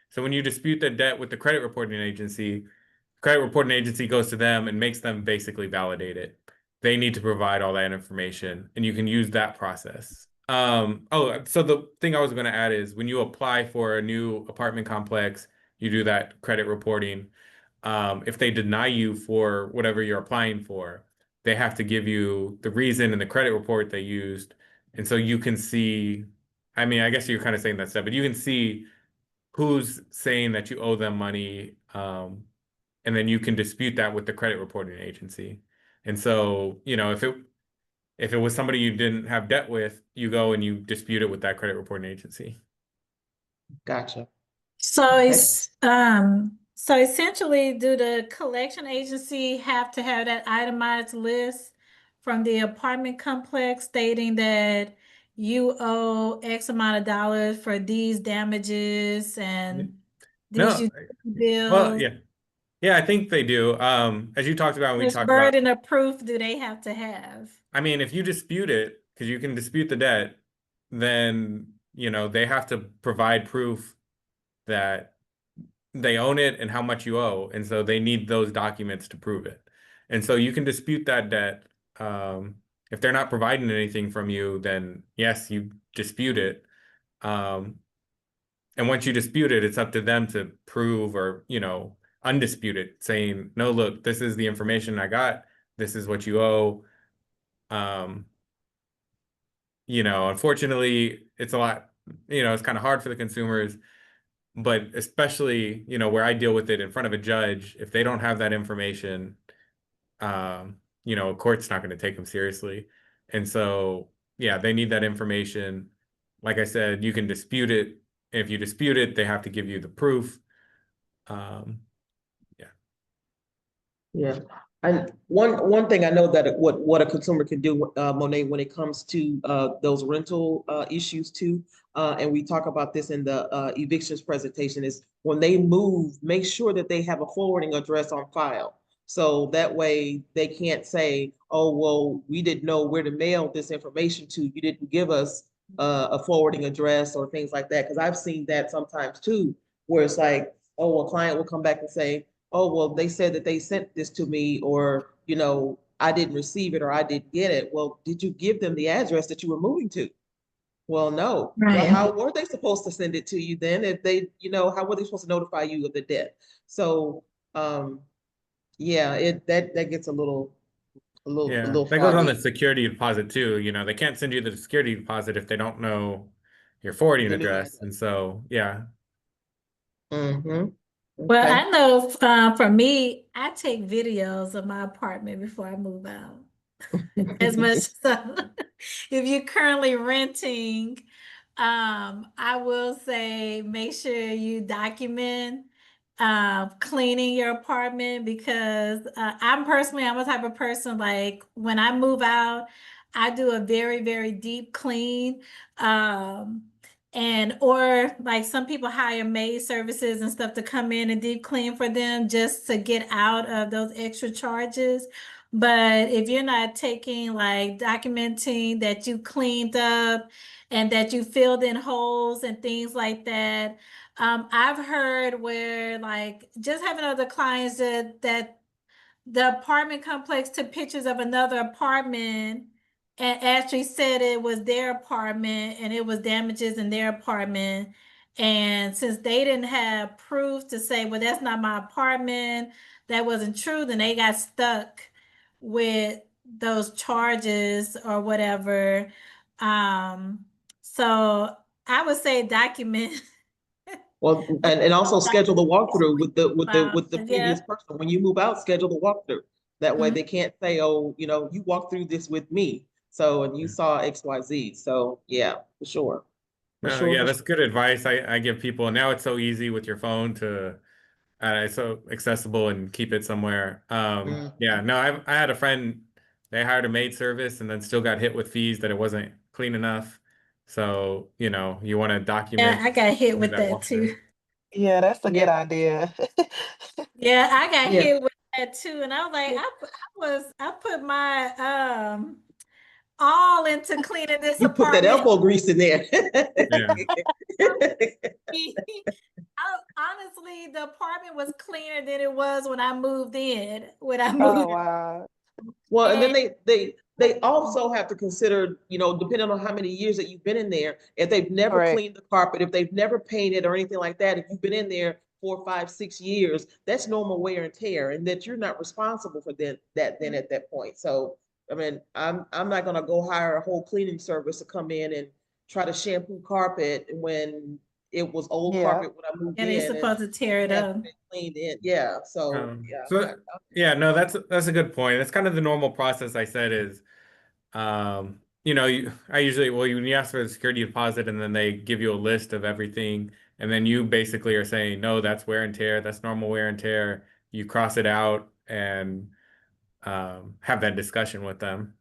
so when you dispute that debt with the credit reporting agency goes to them and makes them basically validate it. They need to provide all that information, and you can use that process. So the thing I was going to add is when you apply for a new apartment complex, you do that credit reporting. If they deny you for whatever you're applying for, they have to give you the reason and the credit report they used. And so you can see, I mean, I guess you're kind of saying that stuff, but you can see who's saying that you owe them money. And then you can dispute that with the credit reporting agency. And so, if it was somebody you didn't have debt with, you go and you dispute it with that credit reporting agency. Gotcha. So Okay. so essentially, do the collection agency have to have that itemized list from the apartment complex stating that you owe X amount of dollars for these damages and these No, utility well, bills? yeah. Yeah, I think they do. As you talked about, when we Which talked about, burden of proof do they have to have? I mean, if you dispute it, because you can dispute the debt, then, they have to provide proof that they own it and how much you owe. And so they need those documents to prove it. And so you can dispute that debt. If they're not providing anything from you, then yes, you dispute it. And once you dispute it, it's up to them to prove or, undispute it, saying, no, look, this is the information I got. This is what you owe. Unfortunately, it's a lot, it's kind of hard for the consumers, but especially, where I deal with it in front of a judge, if they don't have that information, a court's not going to take them seriously. And so, yeah, they need that information. Like I said, you can dispute it. If you dispute it, they have to give you the proof. Yeah. And one thing I know that what a consumer can do, Monet, when it comes to those rental issues too, and we talk about this in the evictions presentation, is when they move, make sure that they have a forwarding address on file. So that way they can't say, oh, well, we didn't know where to mail this information to. You didn't give us a forwarding address or things like that. Because I've seen that sometimes too, where it's like, oh, a client will come back and say, oh, well, they said that they sent this to me, or, I didn't receive it or I didn't get it. Well, did you give them the address that you were moving to? Well, no. Well, Right. how were they supposed to send it to you then if they, how were they supposed to notify you of the debt? So, yeah, that gets a little Yeah, that goes on the foggy. security deposit too. They can't send you the security deposit if they don't know your forwarding The new address. address. And so, yeah. Mm-hmm. Well, Okay. I know for me, I take videos of my apartment before I move out. As much so, if you're currently renting, I will say make sure you document cleaning your apartment, because I'm a type of person, like when I move out, I do a very, very deep clean. and or like some people hire maid services and stuff to come in and deep clean for them just to get out of those extra charges. But if you're not taking like documenting that you cleaned up and that you filled in holes and things like that, I've heard where like just having other clients that the apartment complex took pictures of another apartment and actually said it was their apartment and it was damages in their apartment. And since they didn't have proof to say, well, that's not my apartment, that wasn't true, then they got stuck with those charges or whatever. So I would say document. Well, and also schedule the walkthrough with the Yeah. previous person. When you move out, schedule the walkthrough. That way Mhm. they can't say, oh, you walked through this with me. So, and you saw XYZ. So yeah, for sure. For No, sure, yeah, for that's sure. good advice. I give people, and now it's so easy with your phone to, it's so accessible and keep it somewhere. Yeah, Mhm. no, I had a friend, they hired a maid service and then still got hit with fees that it wasn't clean enough. So, you want to Yeah, document I got hit do with that that walkthrough. too. Yeah, that's a Yeah, good idea. Yeah, I got yeah. hit with that too, and I was like, I put my all into cleaning this You put that apartment. elbow grease in there. Yeah. Honestly, the apartment was cleaner than it was when I moved in. When I Oh, moved, wow. Well, and then and they also have to consider, depending on how many years that you've been in there, if they've never Correct. cleaned the carpet, if they've never painted or anything like that, if you've been in there 4, 5, 6 years, that's normal wear and tear, and that you're not responsible for then at that point. So, I mean, I'm not gonna go hire a whole cleaning service to come in and try to shampoo carpet when it was old Yeah. carpet when I moved yeah, they're in and supposed to tear it it hasn't up. been cleaned in. Yeah. So Um, yeah. so yeah, no, that's a good point. That's kind of the normal process I said is, I usually, well, when you ask for a security deposit and then they give you a list of everything, and then you basically are saying, no, that's wear and tear, that's normal wear and tear. You cross it out and have that discussion with them.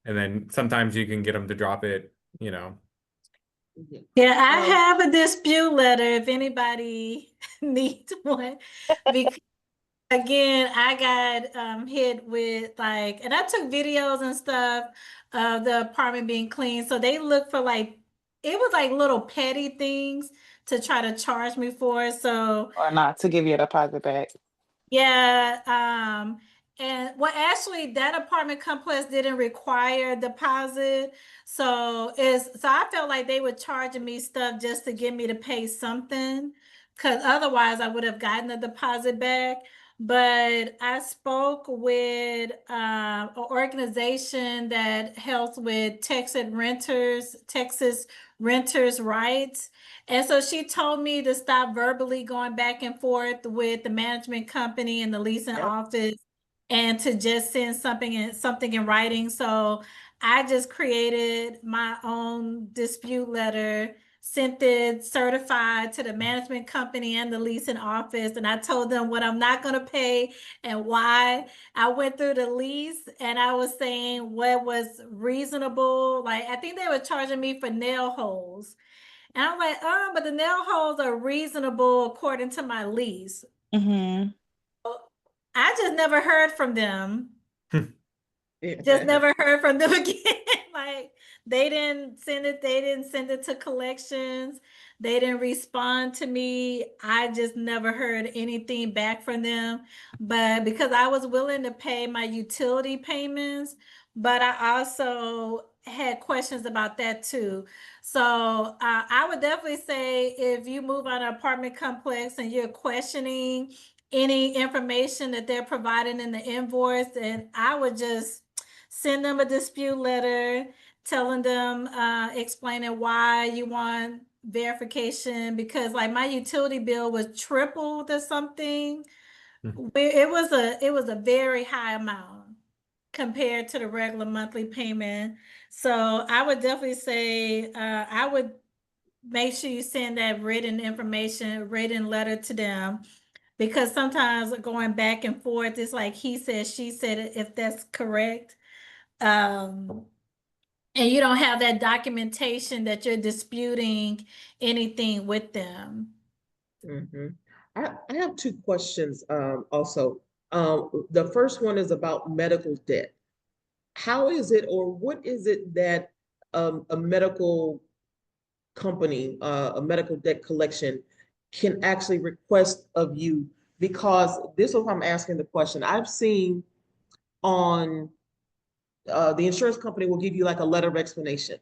And then sometimes you can get them to drop it. Mhm. Yeah, I Um, have a dispute letter if anybody needs one. Because again, I got hit with like, and I took videos and stuff of the apartment being clean. So they look for like, it was like little petty things to try to charge me for. So Or not to give you a deposit back. yeah, and well, actually, that apartment complex didn't require a deposit, so I felt like they were charging me stuff just to get me to pay something, because otherwise I would have gotten a deposit back. But I spoke with an organization that helps with Texas renters' rights, and so she told me to stop verbally going back and forth with the management company and the leasing yeah. office and to just send something in writing. So I just created my own dispute letter, sent it certified to the management company and the leasing office. And I told them what I'm not going to pay and why. I went through the lease and I was saying what was reasonable. Like I think they were charging me for nail holes. And I'm like, but the nail holes are reasonable according to my lease. Mm-hmm. I just never heard from them. Just Yeah. never heard from them again. Like they didn't send it to collections. They didn't respond to me. I just never heard anything back from them. But because I was willing to pay my utility payments, but I also had questions about that too. So I would definitely say if you move on an apartment complex and you're questioning any information that they're providing in the invoice, then I would just send them a dispute letter telling them, explaining why you want verification, because like my utility bill was tripled or something. It was a very high amount compared to the regular monthly payment. So I would definitely say, I would make sure you send that written letter to them, because sometimes going back and forth, it's like he said, she said, if that's correct. Um, And you don't have that documentation that you're disputing anything with them. Mhm. I have two questions also. The first one is about medical debt. How is it or what is it that a medical company, a medical debt collection can actually request of you? Because this is what I'm asking the question. I've seen on the insurance company will give you like a letter of explanation.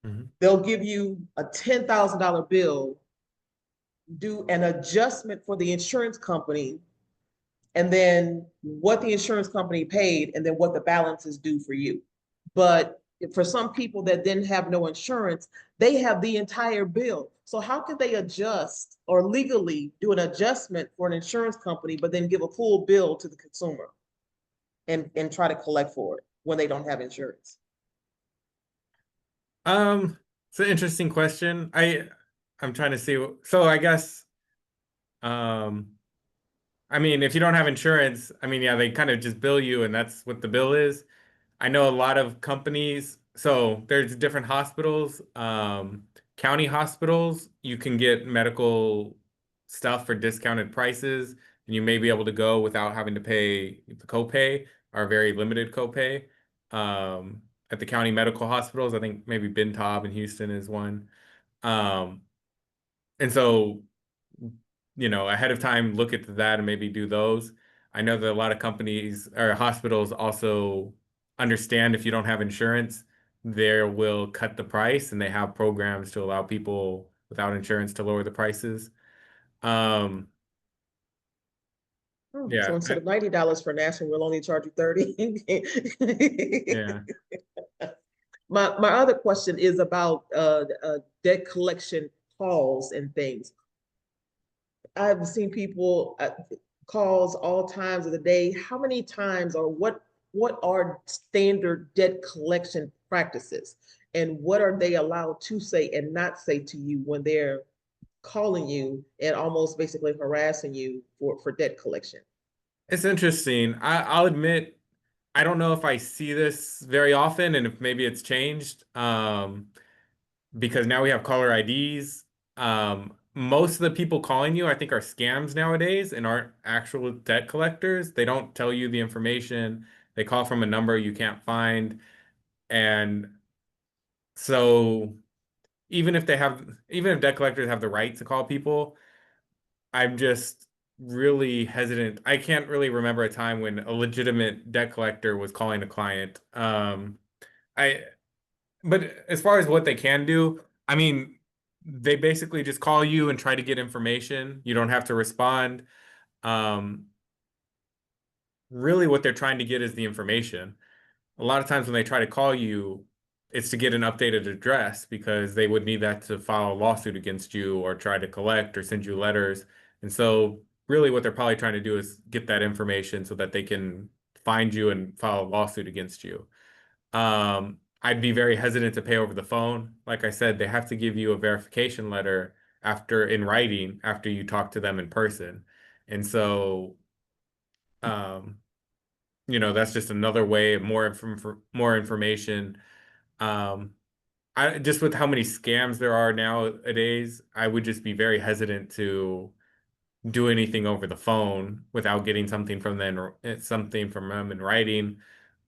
Mhm. They'll give you a $10,000 bill, do an adjustment for the insurance company, and then what the insurance company paid, and then what the balance is due for you. But for some people that didn't have no insurance, they have the entire bill. So how could they adjust or legally do an adjustment for an insurance company, but then give a full bill to the consumer and try to collect for it when they don't have insurance? It's an interesting question. I'm trying to see. So I guess, um, I mean, if you don't have insurance, I mean, yeah, they kind of just bill you, and that's what the bill is. I know a lot of companies, so there's different hospitals, county hospitals, you can get medical stuff for discounted prices, and you may be able to go without having to pay the copay or very limited copay. At the county medical hospitals, I think maybe Ben Taub in Houston is one. Um, and so, ahead of time, look at that and maybe do those. I know that a lot of companies or hospitals also understand if you don't have insurance, they will cut the price, and they have programs to allow people without insurance to lower the prices. Um, Oh, so yeah, instead of $90 for national, we'll only charge you 30. yeah. My other question is about debt collection calls and things. I've seen people calls all times of the day. How many times or what are standard debt collection practices? And what are they allowed to say and not say to you when they're calling you and almost basically harassing you for debt collection? It's interesting. I'll admit, I don't know if I see this very often and if maybe it's changed. Because now we have caller IDs. Most of the people calling you, I think, are scams nowadays and aren't actual debt collectors. They don't tell you the information. They call from a number you can't find. And so even if debt collectors have the right to call people, I'm just really hesitant. I can't really remember a time when a legitimate debt collector was calling a client. I But as far as what they can do, I mean, they basically just call you and try to get information. You don't have to respond. Um, Really, what they're trying to get is the information. A lot of times when they try to call you, it's to get an updated address because they would need that to file a lawsuit against you or try to collect or send you letters. And so, really, what they're probably trying to do is get that information so that they can find you and file a lawsuit against you. I'd be very hesitant to pay over the phone. Like I said, they have to give you a verification letter after in writing after you talk to them in person. And so, um, that's just another way of more information. Um, I just with how many scams there are nowadays, I would just be very hesitant to do anything over the phone without getting something from them in writing.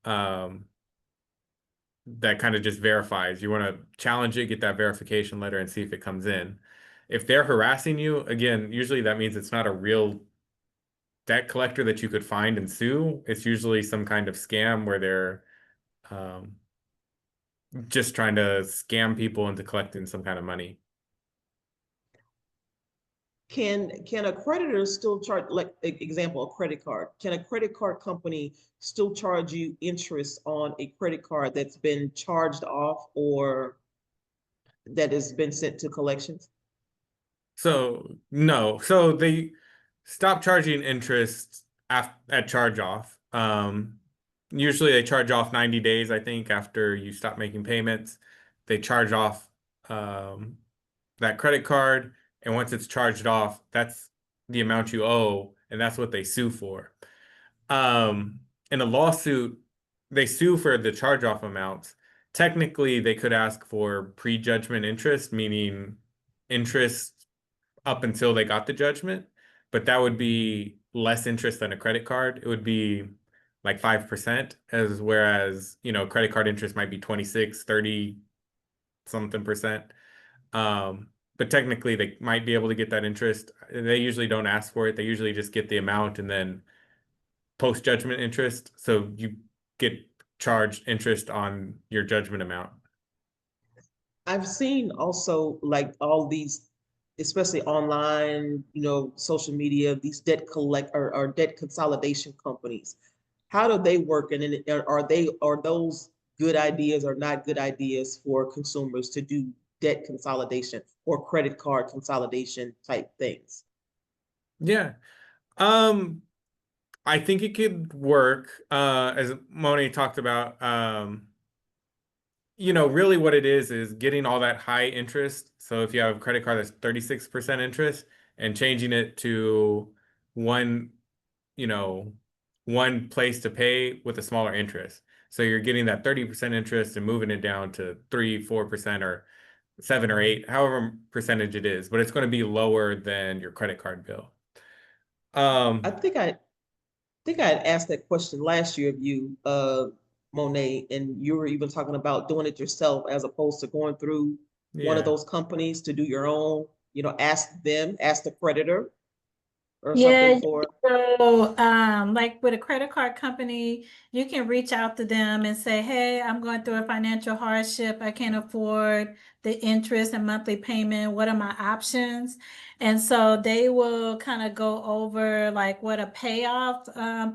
Um, that kind of just verifies. You want to challenge it, get that verification letter, and see if it comes in. If they're harassing you, again, usually that means it's not a real debt collector that you could find and sue. It's usually some kind of scam where they're um, just trying to scam people into collecting some kind of money. Can a creditor still charge, like example, a credit card? Can a credit card company still charge you interest on a credit card that's been charged off or that has been sent to collections? So no, so they stop charging interest at charge off. Usually they charge off 90 days, I think, after you stop making payments. They charge off um, that credit card, and once it's charged off, that's the amount you owe, and that's what they sue for. In a lawsuit, they sue for the charge off amounts, technically they could ask for prejudgment interest, meaning interest up until they got the judgment, but that would be less interest than a credit card. It would be like 5%, as whereas, credit card interest might be 26, 30 something percent. But technically they might be able to get that interest. They usually don't ask for it. They usually just get the amount and then post judgment interest. So you get charged interest on your judgment amount. I've seen also like all these, especially online, social media, these debt collect or debt consolidation companies. How do they work? And then are those good ideas or not good ideas for consumers to do debt consolidation or credit card consolidation type things? Yeah. I think it could work, as Monet talked about. Really what it is getting all that high interest. So if you have a credit card that's 36% interest and changing it to one, you know, one place to pay with a smaller interest. So you're getting that 30% interest and moving it down to 3, 4% or 7 or 8, however percentage it is, but it's going to be lower than your credit card bill. I think I had asked that question last year of you, Monet, and you were even talking about doing it yourself as opposed to going through one of Yeah. those companies to do your own, ask the creditor or Yeah, something for. so like with a credit card company, you can reach out to them and say, hey, I'm going through a financial hardship. I can't afford the interest and monthly payment. What are my options? And so they will kind of go over like what a payoff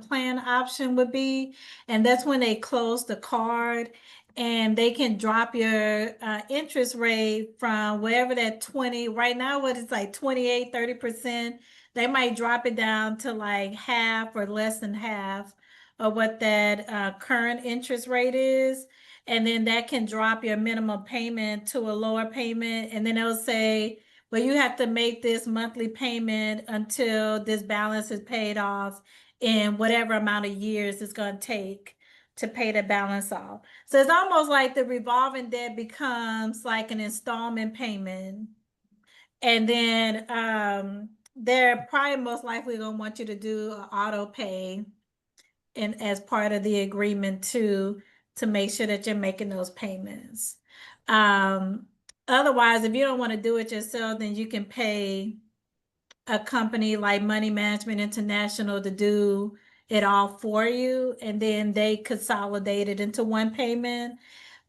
plan option would be. And that's when they close the card and they can drop your interest rate from wherever that 20, right now, what is like 28, 30%. They might drop it down to like half or less than half of what that current interest rate is. And then that can drop your minimum payment to a lower payment. And then it'll say, well, you have to make this monthly payment until this balance is paid off in whatever amount of years it's going to take to pay the balance off. So it's almost like the revolving debt becomes like an installment payment. And then they're probably most likely gonna want you to do an auto pay and as part of the agreement to make sure that you're making those payments. Otherwise, if you don't want to do it yourself, then you can pay a company like Money Management International to do it all for you, and then they consolidate it into one payment.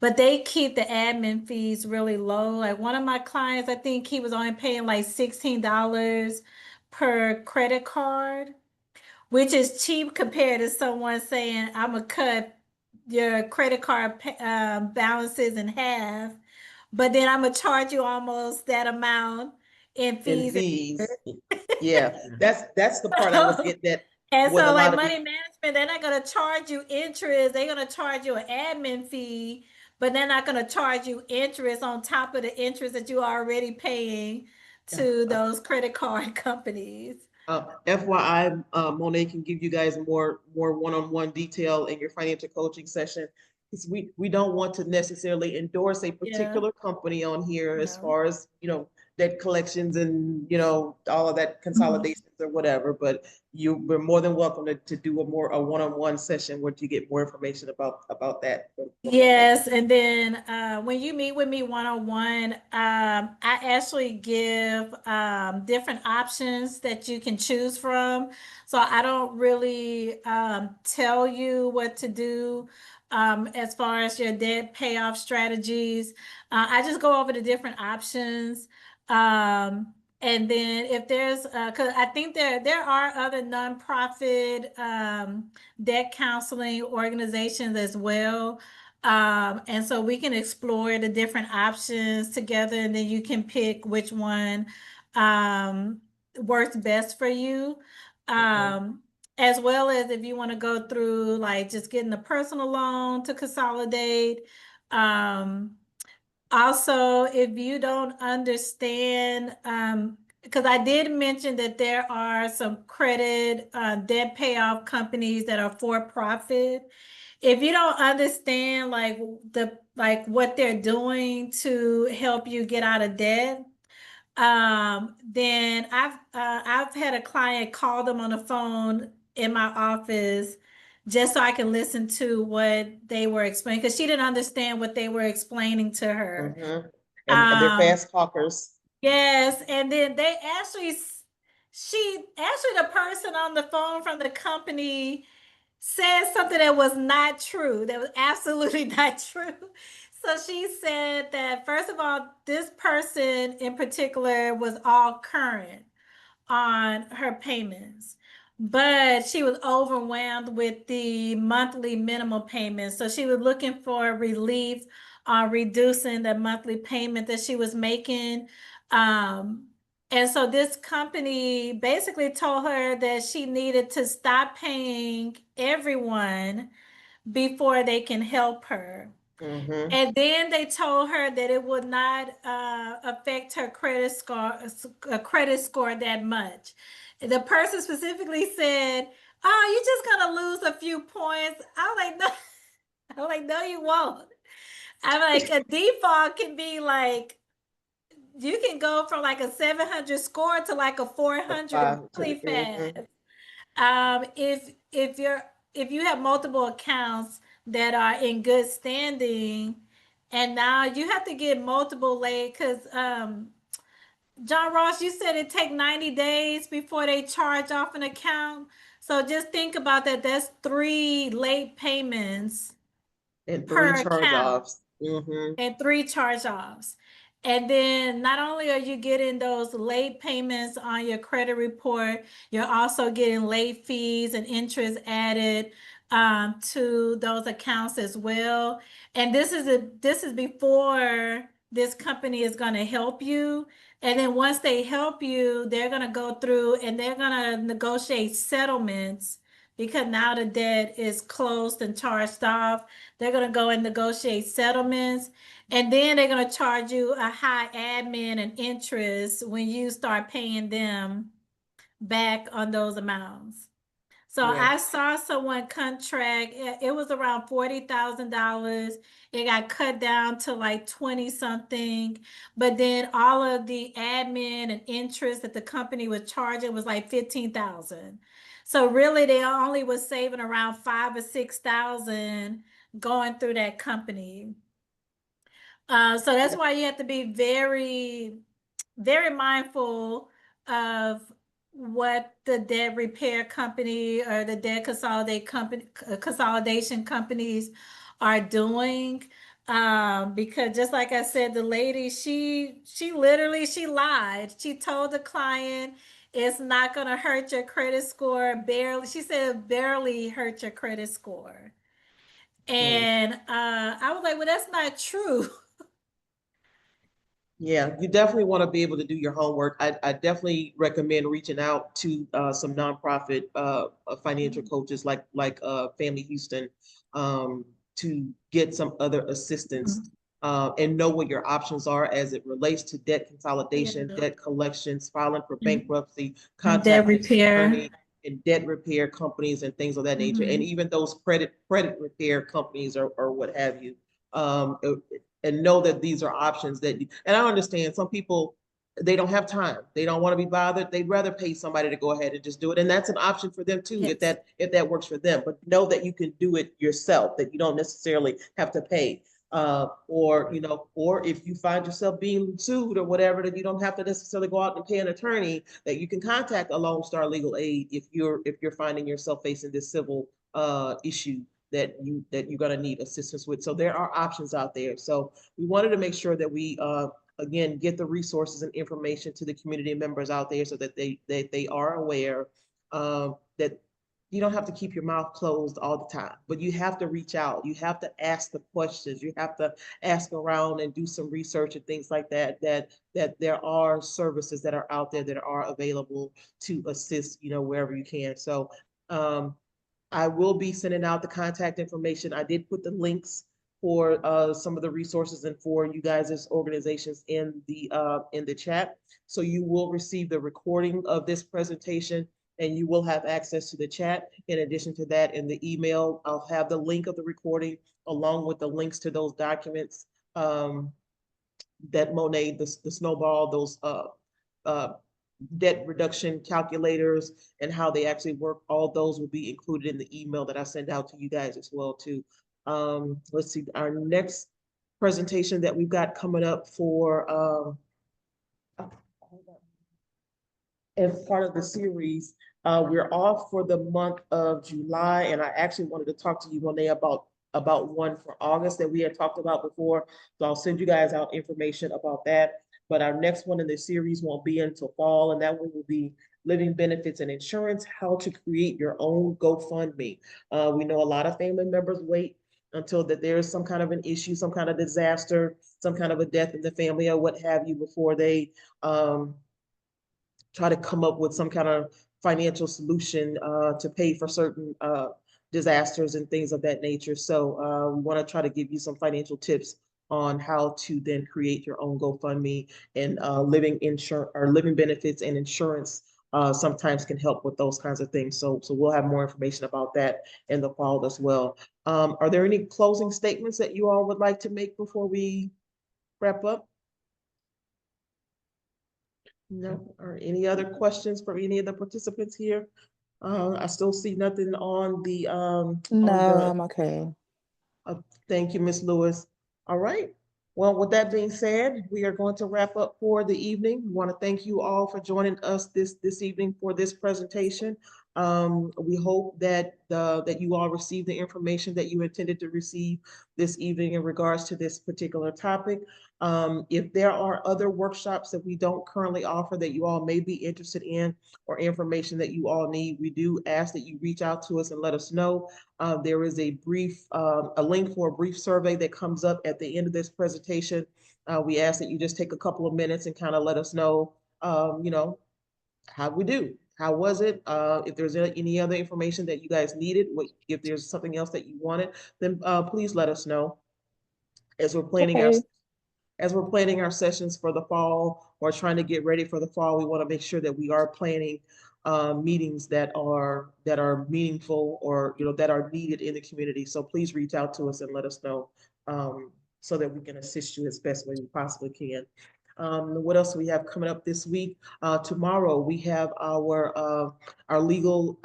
But they keep the admin fees really low. Like one of my clients, I think he was only paying like $16 per credit card, which is cheap compared to someone saying, I'm gonna cut your credit card balances in half, but then I'm gonna charge you almost that amount in In fees. fees. Yeah, that's the part I was getting at And with a so like lot of money people. management, they're not gonna charge you interest, they're gonna charge you an admin fee, but they're not gonna charge you interest on top of the interest that you are already paying to those credit card companies. FYI, Monet can give you guys more one-on-one detail in your financial coaching session. Because we don't want to necessarily endorse a particular company on here as No. far as, debt collections and, all of that consolidations or whatever, but we're more than welcome to do a one-on-one session where you get more information about that. Yes, and then when you meet with me one-on-one, I actually give different options that you can choose from. So I don't really tell you what to do as far as your debt payoff strategies. I just go over the different options. And then if there's, because I think there are other nonprofit debt counseling organizations as well. And so we can explore the different options together, and then you can pick which one works best for you. As well as if you want to go through like just getting a personal loan to consolidate. Also, if you don't understand, because I did mention that there are some credit debt payoff companies that are for profit. if you don't understand like what they're doing to help you get out of debt, then I've had a client call them on the phone in my office just so I can listen to what they were explaining, because she didn't understand what they were explaining to her. Mhm. And they're fast talkers. Yes, and then they actually, the person on the phone from the company said something that was not true, that was absolutely not true. So she said that, first of all, this person in particular was all current on her payments, but she was overwhelmed with the monthly minimum payments. So she was looking for relief on reducing the monthly payment that she was making. And so this company basically told her that she needed to stop paying everyone before they can help her. Mhm. And then they told her that it would not affect her credit score that much. The person specifically said, "Oh, you're just gonna lose a few points." I'm like, "No," I'm like, "No, you won't." I'm like, a default can be like, you can go from like a 700 score to like a 400 really fast. If you have multiple accounts that are in good standing, and now you have to get multiple late, because John Ross, you said it take 90 days before they charge off an account. So just think about that. That's 3 late payments And 3 per account charge-offs. Mhm. and 3 charge-offs. And then not only are you getting those late payments on your credit report, you're also getting late fees and interest added to those accounts as well. And this is before this company is going to help you. And then once they help you, they're going to go through and they're going to negotiate settlements, because now the debt is closed and charged off. They're going to go and negotiate settlements. And then they're going to charge you a high admin and interest when you start paying them back on those amounts. So Yeah. I saw someone contract, it was around $40,000. It got cut down to like 20 something. But then all of the admin and interest that the company was charging was like 15,000. So really they only was saving around 5 or 6,000 going through that company. So that's why you have to be very, very mindful of what the debt repair company or the debt consolidation companies are doing. Because just like I said, the lady, she literally, she lied. She told the client it's not going to hurt your credit score. Barely, she said barely hurt your credit score. And I was like, well, that's not true. Yeah, you definitely want to be able to do your homework. I definitely recommend reaching out to some nonprofit financial coaches like Family Houston to get some other assistance and know what your options are as it relates to debt consolidation, Yeah. debt collections, filing for Mhm. bankruptcy, And debt contacting repair. attorney and debt repair companies and things of that nature, and even those credit repair companies or what have you. And know that these are options that, and I understand some people, they don't have time. They don't want to be bothered. They'd rather pay somebody to go ahead and just do it. And that's an option for them too, Yes. if that works for them. But know that you can do it yourself, that you don't necessarily have to pay. Or, you know, or if you find yourself being sued or whatever, that you don't have to necessarily go out and pay an attorney, that you can contact a Lone Star Legal Aid if you're finding yourself facing this civil issue that you're going to need assistance with. So there are options out there. So we wanted to make sure that we again get the resources and information to the community members out there so that they are aware that you don't have to keep your mouth closed all the time, but you have to reach out. You have to ask the questions. You have to ask around and do some research and things like that, that there are services that are out there that are available to assist, you know, wherever you can. So I will be sending out the contact information. I did put the links for some of the resources and for you guys as organizations in the chat. So you will receive the recording of this presentation and you will have access to the chat. In addition to that, in the email, I'll have the link of the recording along with the links to those documents that Monet, the snowball, those uh, debt reduction calculators and how they actually work. All those will be included in the email that I send out to you guys as well too. Let's see, our next presentation that we've got coming up for as part of the series, we're off for the month of July, and I actually wanted to talk to you one day about one for August that we had talked about before. So I'll send you guys out information about that. But our next one in the series won't be until fall, and that one will be living benefits and insurance, how to create your own GoFundMe. We know a lot of family members wait until that there's some kind of an issue, some kind of disaster, some kind of a death in the family or what have you before they try to come up with some kind of financial solution to pay for certain disasters and things of that nature. So we want to try to give you some financial tips on how to then create your own GoFundMe, and living benefits and insurance sometimes can help with those kinds of things. So we'll have more information about that in the fall as well. Are there any closing statements that you all would like to make before we wrap up? No, or any other questions from any of the participants here? I still see nothing on the No, on I'm okay. thank you, Ms. Lewis. All right. Well, with that being said, we are going to wrap up for the evening. We want to thank you all for joining us this evening for this presentation. We hope that that you all received the information that you intended to receive this evening in regards to this particular topic. If there are other workshops that we don't currently offer that you all may be interested in, or information that you all need, we do ask that you reach out to us and let us know. There is a link for a brief survey that comes up at the end of this presentation. We ask that you just take a couple of minutes and kind of let us know, you know, how we do. How was it? If there's any other information that you guys needed, if there's something else that you wanted, then please let us know. As we're planning Okay. as we're planning our sessions for the fall, or trying to get ready for the fall, we want to make sure that we are planning meetings that are meaningful, or that are needed in the community. So please reach out to us and let us know, so that we can assist you as best way we possibly can. What else do we have coming up this week? Tomorrow we have our legal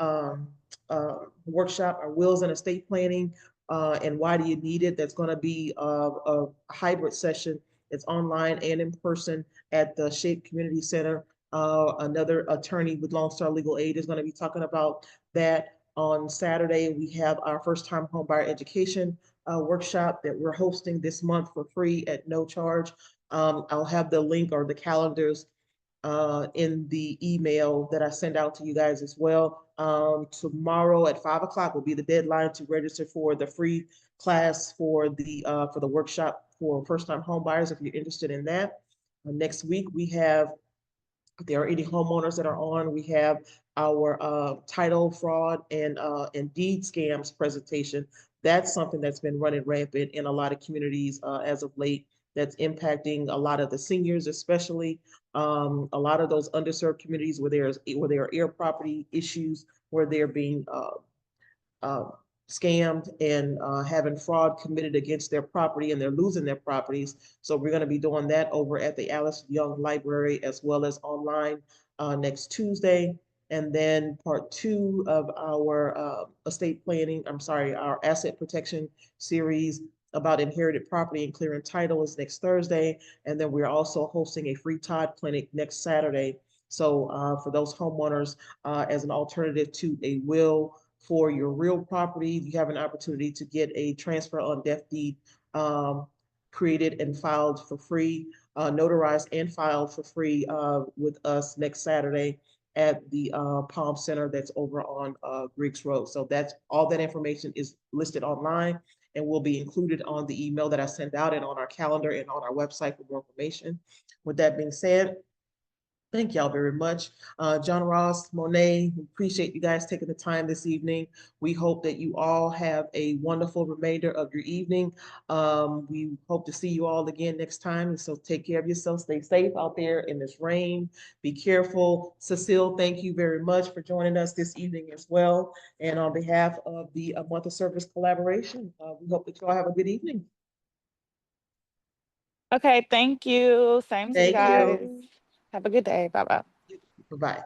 workshop, our wills and estate planning, and why do you need it? That's going to be a hybrid session. It's online and in person at the Shape Community Center. Another attorney with Lone Star Legal Aid is going to be talking about that. On Saturday, we have our first time homebuyer education workshop that we're hosting this month for free at no charge. I'll have the link or the calendars in the email that I send out to you guys as well. Tomorrow at 5 o'clock will be the deadline to register for the free class for the workshop for first time home buyers, if you're interested in that. Next week we have, if there are any homeowners that are on, we have our title fraud and deed scams presentation. That's something that's been running rampant in a lot of communities as of late. That's impacting a lot of the seniors, especially a lot of those underserved communities where there are air property issues, where they're being scammed and having fraud committed against their property, and they're losing their properties. So we're going to be doing that over at the Alice Young Library as well as online next Tuesday. And then part 2 of our our asset protection series about inherited property and clearing title is next Thursday. And then we're also hosting a free Todd clinic next Saturday. So for those homeowners, as an alternative to a will for your real property, you have an opportunity to get a transfer on death deed created and filed for free, notarized and filed for free with us next Saturday at the Palm Center that's over on Griggs Road. So that's all, that information is listed online and will be included on the email that I sent out and on our calendar and on our website for more information. With that being said, Thank y'all very much. John Ross, Monet, we appreciate you guys taking the time this evening. We hope that you all have a wonderful remainder of your evening. We hope to see you all again next time. So take care of yourself. Stay safe out there in this rain. Be careful. Cecile, thank you very much for joining us this evening as well. And on behalf of the Month of Service collaboration, we hope that you all have a good evening. Okay, thank you. Same to you Thank you. guys. Have a good day. Bye-bye. Bye-bye.